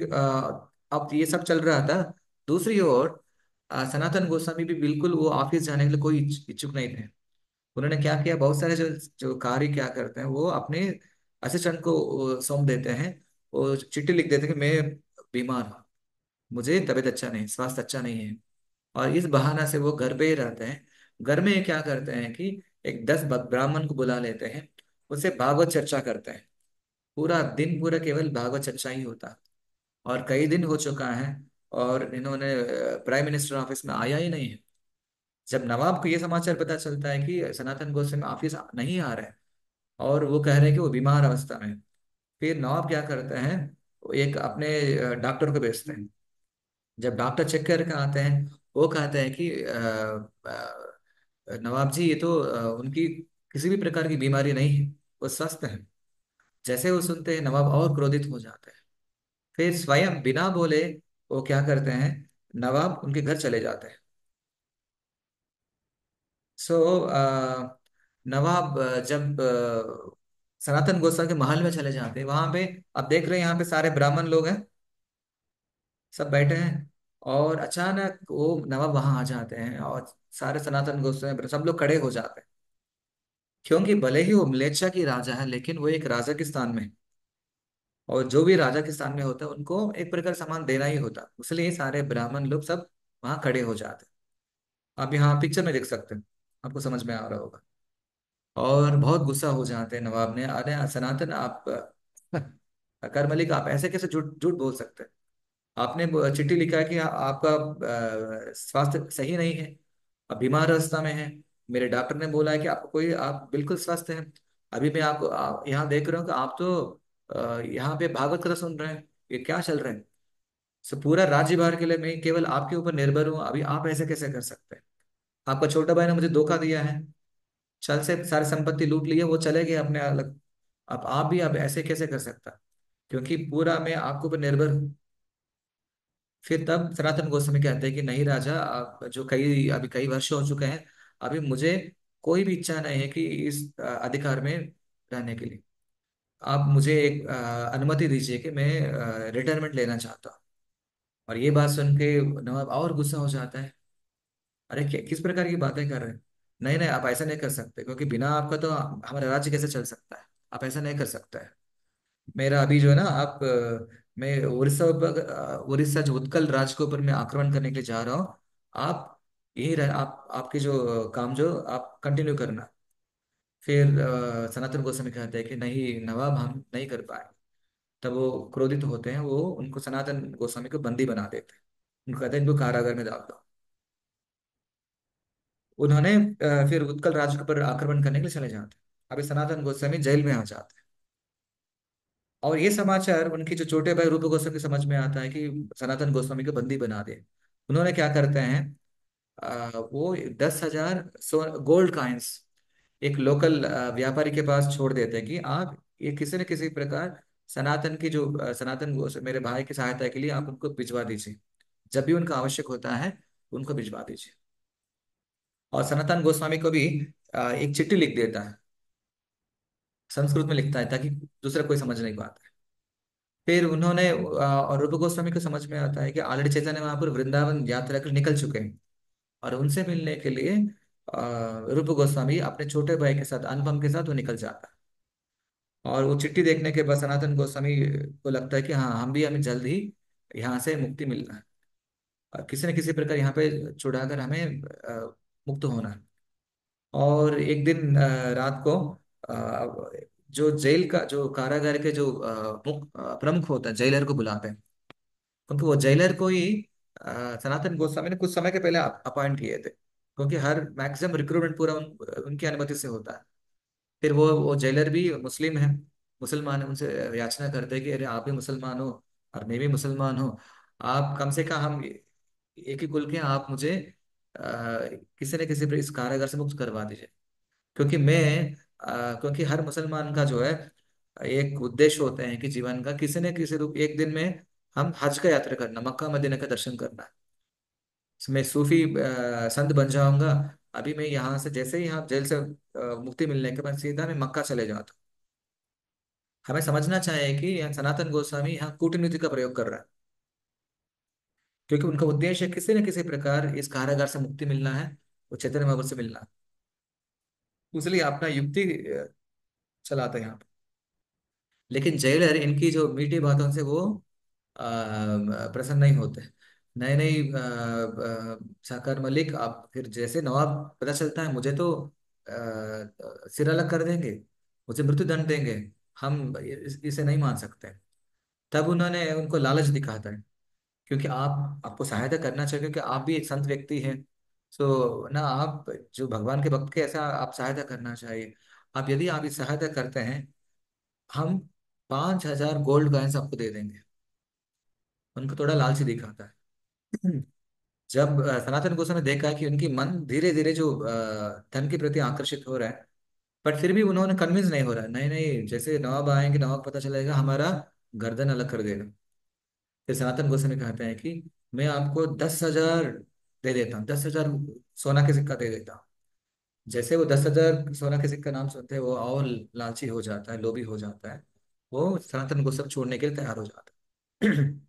अब ये सब चल रहा था। दूसरी ओर सनातन गोस्वामी भी बिल्कुल वो ऑफिस जाने के लिए कोई इच्छुक नहीं थे। उन्होंने क्या किया, बहुत सारे जो जो कार्य क्या करते हैं वो अपने असिस्टेंट को सौंप देते हैं। वो चिट्ठी लिख देते हैं कि मैं बीमार हूँ, मुझे तबीयत अच्छा नहीं, स्वास्थ्य अच्छा नहीं है। और इस बहाना से वो घर पे ही रहते हैं। घर में क्या करते हैं कि एक 10 ब्राह्मण को बुला लेते हैं, उससे भागवत चर्चा करते हैं। पूरा दिन पूरा केवल भागवत चर्चा ही होता है। और कई दिन हो चुका है, और इन्होंने प्राइम मिनिस्टर ऑफिस में आया ही नहीं है। जब नवाब को ये समाचार पता चलता है कि सनातन गोस्वामी ऑफिस नहीं आ रहे हैं, और वो कह रहे हैं कि वो बीमार अवस्था में हैं, फिर नवाब क्या करते हैं, वो एक अपने डॉक्टर को भेजते हैं। जब डॉक्टर चेक करके आते हैं, वो कहते हैं कि नवाब जी, ये तो उनकी किसी भी प्रकार की बीमारी नहीं है, वो स्वस्थ है। जैसे वो सुनते हैं, नवाब और क्रोधित हो जाते हैं। फिर स्वयं बिना बोले वो क्या करते हैं, नवाब उनके घर चले जाते हैं। सो नवाब जब सनातन गोस्वामी के महल में चले जाते हैं, वहां पे आप देख रहे हैं, यहाँ पे सारे ब्राह्मण लोग हैं, सब बैठे हैं। और अचानक वो नवाब वहां आ जाते हैं, और सारे सनातन गोस्वामी सब लोग खड़े हो जाते हैं। क्योंकि भले ही वो म्लेच्छा की राजा है, लेकिन वो एक राजा के स्थान में है। और जो भी राजा के स्थान में होता है उनको एक प्रकार सम्मान देना ही होता है, इसलिए सारे ब्राह्मण लोग सब वहां खड़े हो जाते हैं। आप यहाँ पिक्चर में देख सकते हैं, आपको समझ में आ रहा होगा। और बहुत गुस्सा हो जाते हैं नवाब ने, अरे सनातन आप अकर मलिक, आप ऐसे कैसे झूठ झूठ बोल सकते हैं। आपने चिट्ठी लिखा है कि आपका स्वास्थ्य सही नहीं है, आप बीमार अवस्था में हैं। मेरे डॉक्टर ने बोला है कि आपको कोई, आप बिल्कुल स्वस्थ हैं। अभी मैं आपको यहाँ देख रहा हूँ कि आप तो यहाँ पे भागवत कथा सुन रहे हैं, ये क्या चल रहा है। सो पूरा राज्य भार के लिए मैं केवल आपके ऊपर निर्भर हूँ, अभी आप ऐसे कैसे कर सकते हैं। आपका छोटा भाई ने मुझे धोखा दिया है, छल से सारी संपत्ति लूट ली है, वो चले गए अपने अलग। अब आप भी अब ऐसे कैसे कर सकता, क्योंकि पूरा मैं आपके ऊपर निर्भर हूँ। फिर तब सनातन गोस्वामी कहते हैं कि नहीं राजा, आप जो कई अभी कई वर्ष हो चुके हैं, अभी मुझे कोई भी इच्छा नहीं है कि इस अधिकार में रहने के लिए। आप मुझे एक अनुमति दीजिए कि मैं रिटायरमेंट लेना चाहता हूँ। और ये बात सुन के नवाब और गुस्सा हो जाता है। अरे किस प्रकार की बातें कर रहे हैं, नहीं नहीं, आप ऐसा नहीं कर सकते, क्योंकि बिना आपका तो हमारा राज्य कैसे चल सकता है। आप ऐसा नहीं कर सकता है। मेरा अभी जो है ना, आप मैं उड़ीसा जो उत्कल राज्य के ऊपर मैं आक्रमण करने के लिए जा रहा हूँ। आप यही आप आपके जो काम जो आप कंटिन्यू करना। फिर सनातन गोस्वामी कहते हैं कि नहीं नवाब, हम नहीं कर पाए। तब वो क्रोधित होते हैं, वो उनको सनातन गोस्वामी को बंदी बना देते हैं। उनको कहते हैं इनको कारागार में डाल दो। उन्होंने फिर उत्कल राज्य के ऊपर आक्रमण करने के लिए चले जाते हैं। अभी सनातन गोस्वामी जेल में आ जाते हैं। और ये समाचार उनके जो छोटे भाई रूप गोस्वामी को समझ में आता है कि सनातन गोस्वामी को बंदी बना दे। उन्होंने क्या करते हैं, वो 10,000 गोल्ड कॉइन्स एक लोकल व्यापारी के पास छोड़ देते हैं कि आप ये किसी न किसी प्रकार सनातन की जो मेरे भाई की सहायता के लिए आप उनको भिजवा दीजिए। जब भी उनका आवश्यक होता है उनको भिजवा दीजिए। और सनातन गोस्वामी को भी एक चिट्ठी लिख देता है, संस्कृत में लिखता है ताकि दूसरा कोई समझ नहीं पाता। फिर उन्होंने और रूप गोस्वामी को समझ में आता है कि ऑलरेडी चैतन्य महाप्रभु वृंदावन यात्रा कर निकल चुके हैं। और उनसे मिलने के लिए रूप गोस्वामी अपने छोटे भाई के साथ, अनुपम के साथ वो निकल जाता है। और वो चिट्ठी देखने के बाद सनातन गोस्वामी को लगता है कि हाँ, हमें जल्द ही यहाँ से मुक्ति मिलना है, और किसी न किसी प्रकार यहाँ पे छुड़ाकर हमें मुक्त होना है। और एक दिन रात को जो जेल का जो कारागार के जो प्रमुख होता है, जेलर को बुलाते हैं। क्योंकि वो जेलर को ही सनातन गोस्वामी ने कुछ समय के पहले अपॉइंट किए थे, क्योंकि हर मैक्सिमम रिक्रूटमेंट पूरा उनकी अनुमति से होता है। फिर वो जेलर भी मुस्लिम है, मुसलमान है। उनसे याचना करते हैं कि अरे आप भी मुसलमान हो और मैं भी मुसलमान हूँ, आप कम से कम हम एक ही कुल के हैं, आप मुझे किसी न किसी पर इस कारागार से मुक्त करवा दीजिए। क्योंकि क्योंकि हर मुसलमान का जो है एक उद्देश्य होता है कि जीवन का किसी न किसी रूप एक दिन में हम हज का यात्रा करना, मक्का मदीना का दर्शन करना। मैं सूफी संत बन जाऊंगा। अभी मैं यहाँ से जैसे ही यहाँ जेल से मुक्ति मिलने के बाद सीधा मैं मक्का चले जाता हूँ। हमें समझना चाहिए कि यहाँ सनातन गोस्वामी यहाँ कूटनीति का प्रयोग कर रहा है। क्योंकि उनका उद्देश्य किसी न किसी प्रकार इस कारागार से मुक्ति मिलना है, वो चैतन्य महाप्रभु से मिलना है। इसलिए अपना युक्ति चलाते हैं यहाँ पे। लेकिन जेलर इनकी जो मीठी बातों से वो प्रसन्न नहीं होते। नहीं नहीं, साकार मलिक, आप फिर जैसे नवाब पता चलता है मुझे तो सिर अलग कर देंगे, मुझे मृत्यु दंड देंगे, हम इसे नहीं मान सकते। तब उन्होंने उनको लालच दिखाता है, क्योंकि आप आपको सहायता करना चाहिए, क्योंकि आप भी एक संत व्यक्ति हैं। सो ना, आप जो भगवान के भक्त के, ऐसा आप सहायता करना चाहिए। आप यदि आप इस सहायता करते हैं, हम 5,000 गोल्ड कॉइन्स आपको दे देंगे। उनको थोड़ा लालची दिखाता है। जब सनातन गोस्वामी ने देखा कि उनकी मन धीरे धीरे जो धन के प्रति आकर्षित हो रहा है, बट फिर भी उन्होंने कन्विंस नहीं हो रहा है, नहीं नहीं, जैसे नवाब आएंगे, नवाब पता चलेगा, हमारा गर्दन अलग कर देगा। फिर सनातन गोस्वामी कहते हैं कि मैं आपको 10,000 दे देता हूँ, 10,000 सोना के सिक्का दे देता हूँ। जैसे वो 10,000 सोना के सिक्का नाम सुनते हैं, वो और लालची हो जाता है, लोभी हो जाता है। वो सनातन गोस्वामी छोड़ने के लिए तैयार हो जाता है।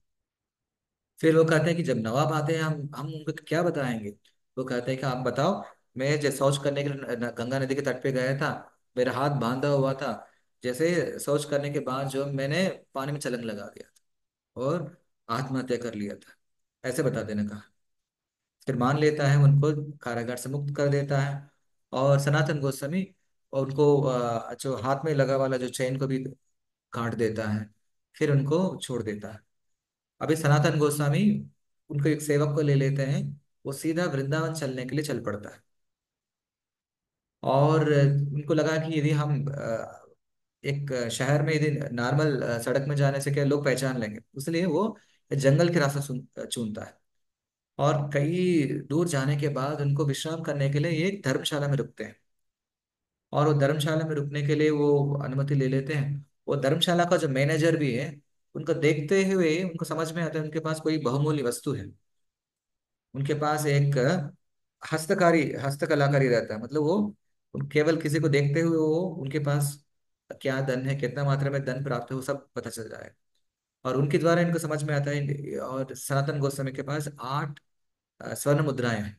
फिर वो कहते हैं कि जब नवाब आते हैं, हम उनको क्या बताएंगे। वो कहते हैं कि आप बताओ। मैं जैसे शौच करने के लिए गंगा नदी के तट पे गया था, मेरा हाथ बांधा हुआ था, जैसे शौच करने के बाद जो मैंने पानी में छलांग लगा दिया था और आत्महत्या कर लिया था, ऐसे बता देने कहा। फिर मान लेता है, उनको कारागार से मुक्त कर देता है। और सनातन गोस्वामी उनको जो हाथ में लगा वाला जो चेन को भी काट देता है, फिर उनको छोड़ देता है। अभी सनातन गोस्वामी उनको एक सेवक को ले लेते हैं, वो सीधा वृंदावन चलने के लिए चल पड़ता है। और उनको लगा कि यदि हम एक शहर में यदि नॉर्मल सड़क में जाने से क्या लोग पहचान लेंगे, इसलिए वो जंगल के रास्ता चुनता है। और कई दूर जाने के बाद उनको विश्राम करने के लिए एक धर्मशाला में रुकते हैं। और वो धर्मशाला में रुकने के लिए वो अनुमति ले लेते हैं। वो धर्मशाला का जो मैनेजर भी है, उनको देखते हुए उनको समझ में आता है उनके पास कोई बहुमूल्य वस्तु है। उनके पास एक हस्तकलाकारी रहता है, मतलब वो केवल किसी को देखते हुए वो उनके पास क्या धन है, कितना मात्रा में धन प्राप्त है, वो सब पता चल रहा है। और उनके द्वारा इनको समझ में आता है। और सनातन गोस्वामी के पास 8 स्वर्ण मुद्राएं हैं।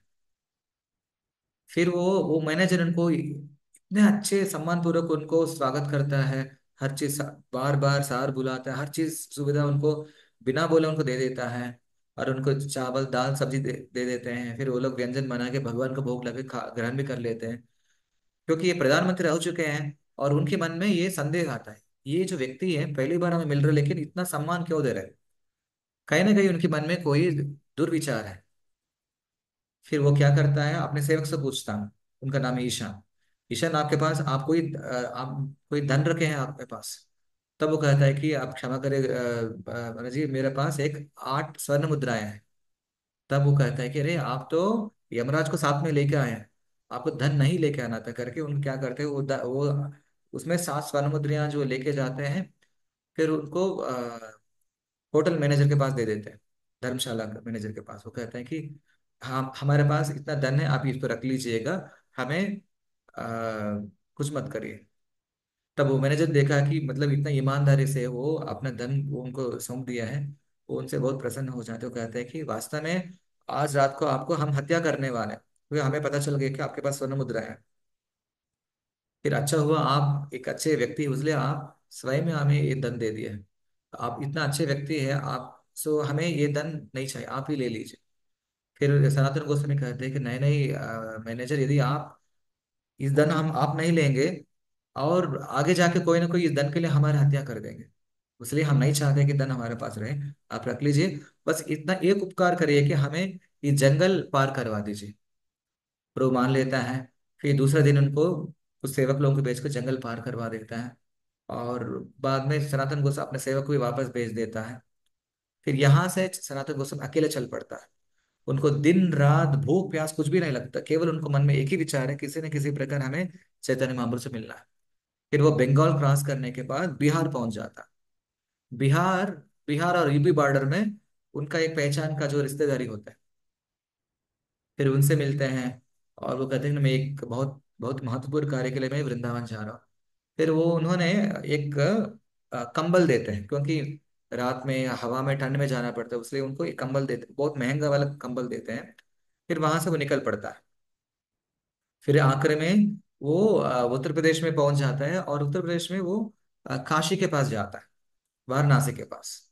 फिर वो मैनेजर उनको इतने अच्छे सम्मान पूर्वक उनको स्वागत करता है। हर चीज बार बार सार बुलाता है, हर चीज सुविधा उनको बिना बोले उनको दे देता है। और उनको चावल दाल सब्जी दे देते हैं। फिर वो लोग व्यंजन बना के भगवान को भोग लगे खा ग्रहण भी कर लेते हैं, क्योंकि ये प्रधानमंत्री रह चुके हैं। और उनके मन में ये संदेह आता है, ये जो व्यक्ति है पहली बार हमें मिल रहे, लेकिन इतना सम्मान क्यों दे रहे हैं। कहीं ना कहीं उनके मन में कोई दुर्विचार है। फिर वो क्या करता है, अपने सेवक से पूछता है, उनका नाम है ईशान। ईशान, आपके पास आप कोई धन रखे हैं आपके पास। तब वो कहता है कि आप क्षमा करें महाराज जी, मेरे पास एक 8 स्वर्ण मुद्राएं हैं। तब वो कहता है कि अरे, आप तो यमराज को साथ में लेके आए हैं, आपको धन नहीं लेके आना था करके। उन क्या करते हैं, वो उसमें 7 स्वर्ण मुद्राएं जो लेके जाते हैं, फिर उनको होटल मैनेजर के पास दे देते हैं। धर्मशाला का मैनेजर के पास वो कहते हैं कि हम हमारे पास इतना धन है, आप इसको रख लीजिएगा, हमें आ, कुछ मत करिए। तब वो मैनेजर देखा कि मतलब इतना ईमानदारी से वो अपना धन वो उनको सौंप दिया है। वो उनसे बहुत प्रसन्न हो जाते, वो कहते हैं कि वास्तव में आज रात को आपको हम हत्या करने वाले हैं, क्योंकि हमें पता चल गया कि आपके पास स्वर्ण मुद्रा है। फिर अच्छा हुआ, आप एक अच्छे व्यक्ति हो, इसलिए आप स्वयं में हमें ये धन दे दिया है। आप इतना अच्छे व्यक्ति है आप, सो हमें ये धन नहीं चाहिए, आप ही ले लीजिए। फिर सनातन गोस्वामी कहते हैं कि नहीं नहीं, मैनेजर, यदि आप इस धन हम आप नहीं लेंगे, और आगे जाके कोई ना कोई इस धन के लिए हमारी हत्या कर देंगे, इसलिए हम नहीं चाहते कि धन हमारे पास रहे, आप रख लीजिए। बस इतना एक उपकार करिए कि हमें ये जंगल पार करवा दीजिए। और वो मान लेता है। फिर दूसरा दिन उनको कुछ सेवक लोगों को भेजकर जंगल पार करवा देता है। और बाद में सनातन गोस्वामी अपने सेवक को भी वापस भेज देता है। फिर यहाँ से सनातन गोस्वामी अकेले चल पड़ता है। उनको दिन रात भूख प्यास कुछ भी नहीं लगता, केवल उनको मन में एक ही विचार है, किसी न किसी प्रकार हमें चैतन्य महाप्रभु से मिलना है। फिर वो बंगाल क्रॉस करने के बाद बिहार पहुंच जाता है। बिहार बिहार और यूपी बॉर्डर में उनका एक पहचान का जो रिश्तेदारी होता है। फिर उनसे मिलते हैं। और वो कहते हैं कि मैं एक बहुत बहुत महत्वपूर्ण कार्य के लिए मैं वृंदावन जा रहा हूँ। फिर वो उन्होंने एक कंबल देते हैं, क्योंकि रात में हवा में ठंड में जाना पड़ता है, इसलिए उनको एक कंबल देते, बहुत महंगा वाला कंबल देते हैं। फिर वहां से वो निकल पड़ता है। फिर आखिर में वो उत्तर प्रदेश में पहुंच जाता है, और उत्तर प्रदेश में वो काशी के पास जाता है, वाराणसी के पास।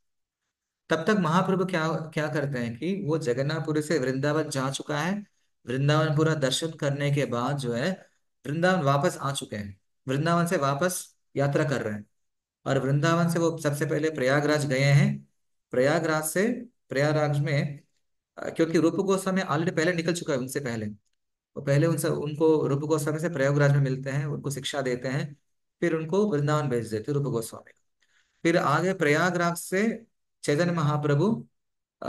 तब तक महाप्रभु क्या क्या करते हैं कि वो जगन्नाथपुरी से वृंदावन जा चुका है। वृंदावन पूरा दर्शन करने के बाद जो है, वृंदावन वापस आ चुके हैं, वृंदावन से वापस यात्रा कर रहे हैं। और वृंदावन से वो सबसे पहले प्रयागराज गए हैं। प्रयागराज से, प्रयागराज में क्योंकि रूप गोस्वामी ऑलरेडी पहले निकल चुका है उनसे पहले, वो पहले उनसे, उनको रूप गोस्वामी से प्रयागराज में मिलते हैं, उनको शिक्षा देते हैं। फिर उनको वृंदावन भेज देते हैं रूप गोस्वामी। फिर आगे प्रयागराज से चैतन्य महाप्रभु अ,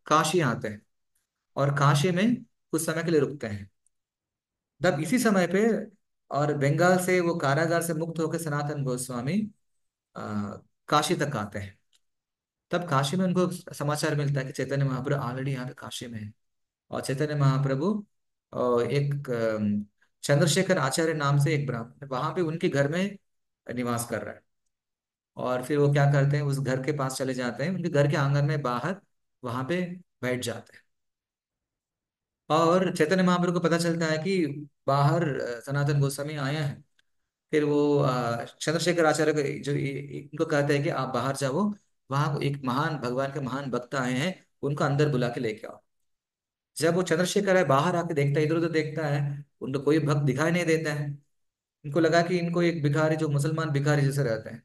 काशी आते हैं, और काशी में कुछ समय के लिए रुकते हैं। तब इसी समय पे, और बंगाल से वो कारागार से मुक्त होकर सनातन गोस्वामी अ, काशी तक आते हैं। तब काशी में उनको समाचार मिलता है कि चैतन्य महाप्रभु ऑलरेडी यहाँ पे काशी में है। और चैतन्य महाप्रभु एक चंद्रशेखर आचार्य नाम से एक ब्राह्मण वहां पे उनके घर में निवास कर रहा है। और फिर वो क्या करते हैं, उस घर के पास चले जाते हैं, उनके घर के आंगन में बाहर वहां पे बैठ जाते हैं। और चैतन्य महाप्रभु को पता चलता है कि बाहर सनातन गोस्वामी आए हैं। फिर वो चंद्रशेखर आचार्य को, जो इनको कहते हैं कि आप बाहर जाओ, वहां एक महान भगवान के महान भक्त आए हैं, उनको अंदर बुला के लेके आओ। जब वो चंद्रशेखर है बाहर आके देखता है, इधर उधर देखता है, उनको कोई भक्त दिखाई नहीं देता है। इनको लगा कि इनको एक भिखारी, जो मुसलमान भिखारी जैसे रहते हैं,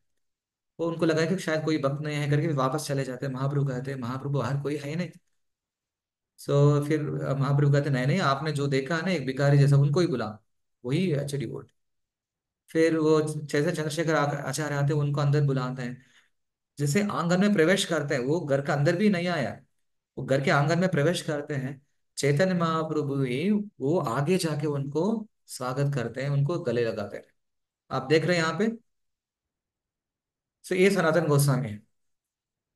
वो उनको लगा कि शायद कोई भक्त नहीं है करके वापस चले जाते हैं। महाप्रभु कहते हैं, महाप्रभु बाहर कोई है ही नहीं। सो फिर महाप्रभु कहते हैं, नहीं नहीं, आपने जो देखा है ना एक भिखारी जैसा, उनको ही बुला, वही अच्छे डिवोट। फिर वो जैसे चंद्रशेखर आचार्य आते हैं, उनको अंदर बुलाते हैं। जैसे आंगन में प्रवेश करते हैं, वो घर का अंदर भी नहीं आया, वो घर के आंगन में प्रवेश करते हैं, चैतन्य महाप्रभु ही वो आगे जाके उनको स्वागत करते हैं, उनको गले लगाते हैं। आप देख रहे हैं यहाँ पे। सो ये सनातन गोस्वामी है।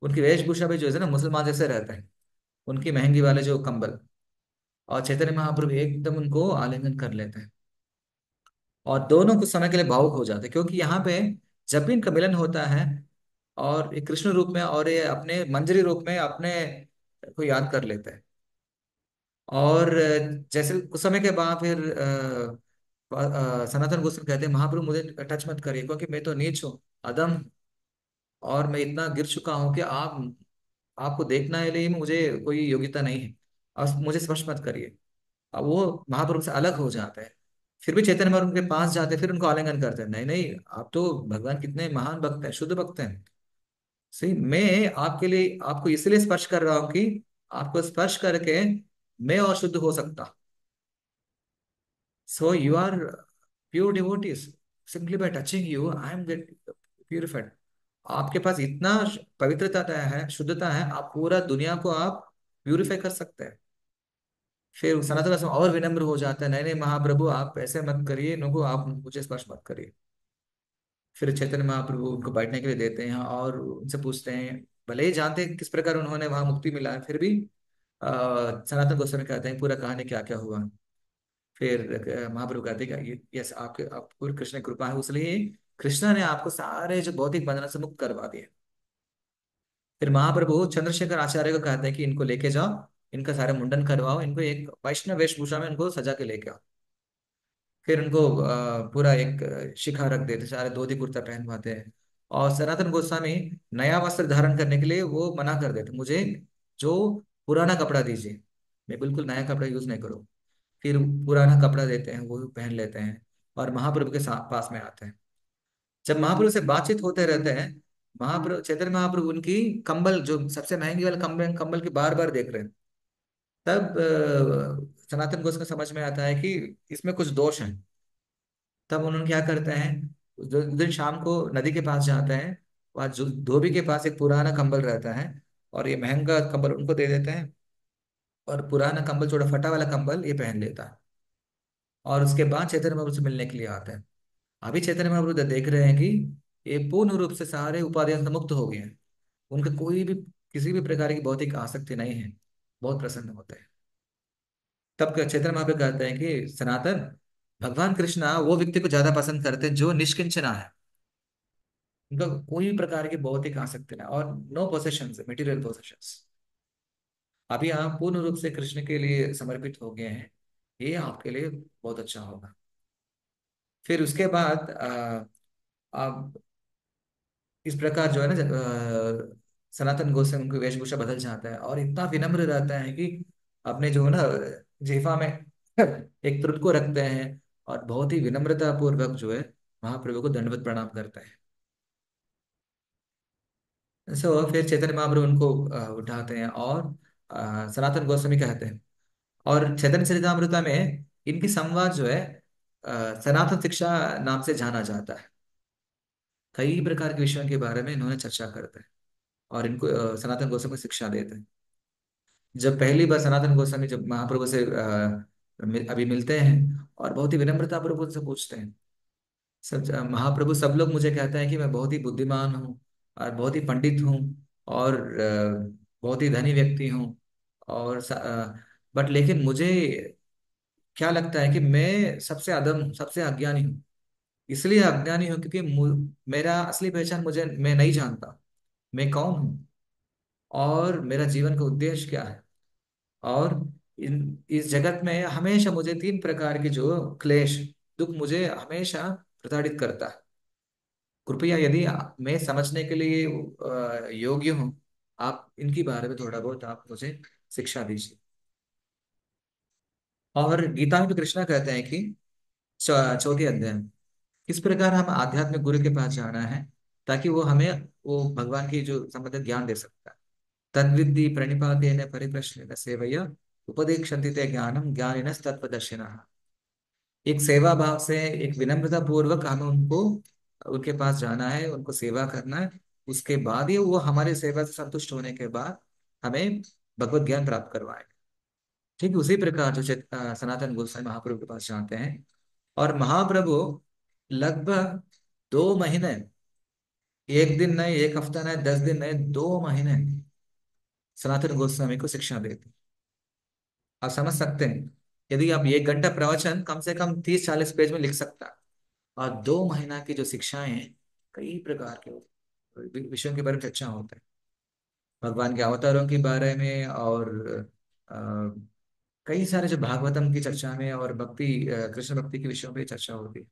उनकी वेशभूषा भी जो है ना मुसलमान जैसे रहते हैं, उनकी महंगी वाले जो कंबल। और चैतन्य महाप्रभु एकदम उनको आलिंगन कर लेते हैं, और दोनों कुछ समय के लिए भावुक हो जाते हैं, क्योंकि यहाँ पे जब भी इनका मिलन होता है, और ये कृष्ण रूप में और ये अपने मंजरी रूप में अपने को याद कर लेते हैं। और जैसे कुछ समय के बाद फिर सनातन गोस्वामी कहते हैं, महाप्रभु मुझे टच मत करिए, क्योंकि मैं तो नीच हूँ, अदम, और मैं इतना गिर चुका हूँ कि आप, आपको देखना है लिए मुझे कोई योग्यता नहीं है, और मुझे स्पर्श मत करिए। अब वो महाप्रभु से अलग हो जाते हैं। फिर भी चैतन्य महाप्रभु के पास जाते हैं, फिर उनको आलिंगन करते हैं, नहीं नहीं, आप तो भगवान कितने महान भक्त हैं, शुद्ध भक्त हैं। सही, मैं आपके लिए, आपको इसलिए स्पर्श कर रहा हूँ कि आपको स्पर्श करके मैं और शुद्ध हो सकता। So you are pure devotees, simply by touching you I am get purified. आपके पास इतना पवित्रता है, शुद्धता है, आप पूरा दुनिया को आप प्यूरिफाई कर सकते हैं। फिर सनातन गोस्वामी और विनम्र हो जाता है, नहीं नहीं महाप्रभु, आप ऐसे मत करिए, नुगो आप मुझे स्पर्श मत करिए। फिर चैतन्य महाप्रभु उनको बैठने के लिए देते हैं, और उनसे पूछते हैं, भले ही जानते हैं किस प्रकार उन्होंने वहां मुक्ति मिला है, फिर भी सनातन गोस्वामी कहते हैं पूरा कहानी क्या क्या हुआ। फिर महाप्रभु कहते हैं कि यस, आपके आप पूरी कृष्ण की कृपा है, इसलिए कृष्ण ने आपको सारे जो भौतिक बंधन से मुक्त करवा दिए। फिर महाप्रभु चंद्रशेखर आचार्य को कहते हैं कि इनको लेके जाओ, इनका सारा मुंडन करवाओ, इनको एक वैष्णव वेशभूषा में इनको सजा के लेके आओ। फिर उनको पूरा एक शिखा रख देते, सारे धोती कुर्ता पहनवाते हैं। और सनातन गोस्वामी नया वस्त्र धारण करने के लिए वो मना कर देते, मुझे जो पुराना कपड़ा दीजिए, मैं बिल्कुल नया कपड़ा यूज नहीं करूँ। फिर पुराना कपड़ा देते हैं, वो पहन लेते हैं, और महाप्रभु के साथ पास में आते हैं। जब महाप्रभु से बातचीत होते रहते हैं, महाप्रभु, चैतन्य महाप्रभु उनकी कंबल, जो सबसे महंगी वाले कंबल कंबल की बार बार देख रहे हैं। तब सनातन गोस्वामी को समझ में आता है कि इसमें कुछ दोष है। तब उन्होंने क्या करते हैं, उस दिन शाम को नदी के पास जाते हैं, वहाँ जो धोबी के पास एक पुराना कंबल रहता है, और ये महंगा कंबल उनको दे देते हैं, और पुराना कंबल, थोड़ा फटा वाला कंबल ये पहन लेता है। और उसके बाद चैतन्य महाप्रभु से मिलने के लिए आते हैं। अभी चैतन्य महाप्रभु तो देख रहे हैं कि ये पूर्ण रूप से सारे उपाधियों से मुक्त हो गए हैं, उनका कोई भी, किसी भी प्रकार की भौतिक आसक्ति नहीं है, बहुत प्रसन्न होते हैं। तब चैतन्य महाप्रभु कहते हैं कि सनातन, भगवान कृष्णा वो व्यक्ति को ज्यादा पसंद करते हैं जो निष्किंचना है। उनका कोई प्रकार की भौतिक आसक्ति ना, और नो पोसेशंस, मटेरियल पोसेशंस। अभी आप पूर्ण रूप से कृष्ण के लिए समर्पित हो गए हैं, ये आपके लिए बहुत अच्छा होगा। फिर उसके बाद आप इस प्रकार जो है ना, सनातन गोस्वामी उनकी वेशभूषा बदल जाता है और इतना विनम्र रहता है कि अपने जो है ना जिह्वा में एक त्रुट को रखते हैं, और बहुत ही विनम्रता पूर्वक जो है महाप्रभु को दंडवत प्रणाम करते हैं। सो फिर चैतन्य महाप्रभु उनको उठाते हैं, और सनातन गोस्वामी कहते हैं। और चैतन्य चरितामृत में इनकी संवाद जो है सनातन शिक्षा नाम से जाना जाता है। कई प्रकार के विषयों के बारे में इन्होंने चर्चा करते हैं, और इनको सनातन गोस्वामी को शिक्षा देते हैं। जब पहली बार सनातन गोस्वामी जब महाप्रभु से अभी मिलते हैं, और बहुत ही विनम्रता पूर्वक उनसे पूछते हैं, सब महाप्रभु, सब लोग मुझे कहते हैं कि मैं बहुत ही बुद्धिमान हूँ, और बहुत ही पंडित हूँ, और बहुत ही धनी व्यक्ति हूँ, और बट लेकिन मुझे क्या लगता है कि मैं सबसे अधम, सबसे अज्ञानी हूँ। इसलिए अज्ञानी हूँ क्योंकि मेरा असली पहचान मुझे, मैं नहीं जानता मैं कौन हूँ, और मेरा जीवन का उद्देश्य क्या है। और इस जगत में हमेशा मुझे तीन प्रकार के जो क्लेश, दुख मुझे हमेशा प्रताड़ित करता है। कृपया यदि मैं समझने के लिए योग्य हूँ, आप इनके बारे में थोड़ा बहुत आप मुझे शिक्षा दीजिए। और गीता में भी कृष्णा कहते हैं कि चौथे अध्याय में, किस प्रकार हम आध्यात्मिक गुरु के पास जाना है, ताकि वो हमें वो भगवान की जो संबंधित ज्ञान दे सकता है। तद्विद्धि प्रणिपातेन परिप्रश्नेन सेवया उपदेक्षन्ति ते ज्ञानम ज्ञानिनः तत्त्वदर्शिनः। एक सेवा भाव से, एक विनम्रता पूर्वक हमें उनको, उनके पास जाना है, उनको सेवा करना है। उसके बाद ही वो हमारी सेवा से संतुष्ट होने के बाद हमें भगवत ज्ञान प्राप्त करवाएं। ठीक उसी प्रकार जो सनातन गोस्वामी महाप्रभु के पास जाते हैं, और महाप्रभु लगभग 2 महीने, एक दिन नहीं, एक हफ्ता नहीं, 10 दिन नहीं, 2 महीने सनातन गोस्वामी को शिक्षा देते। आप समझ सकते हैं, यदि आप 1 घंटा प्रवचन कम से कम 30-40 पेज में लिख सकता है, और 2 महीना की जो शिक्षाएं हैं, कई प्रकार के विषयों के बारे में चर्चा होता है। भगवान के अवतारों के बारे में, और अ, कई सारे जो भागवतम की चर्चा में, और भक्ति, कृष्ण भक्ति के विषयों पे चर्चा होती है।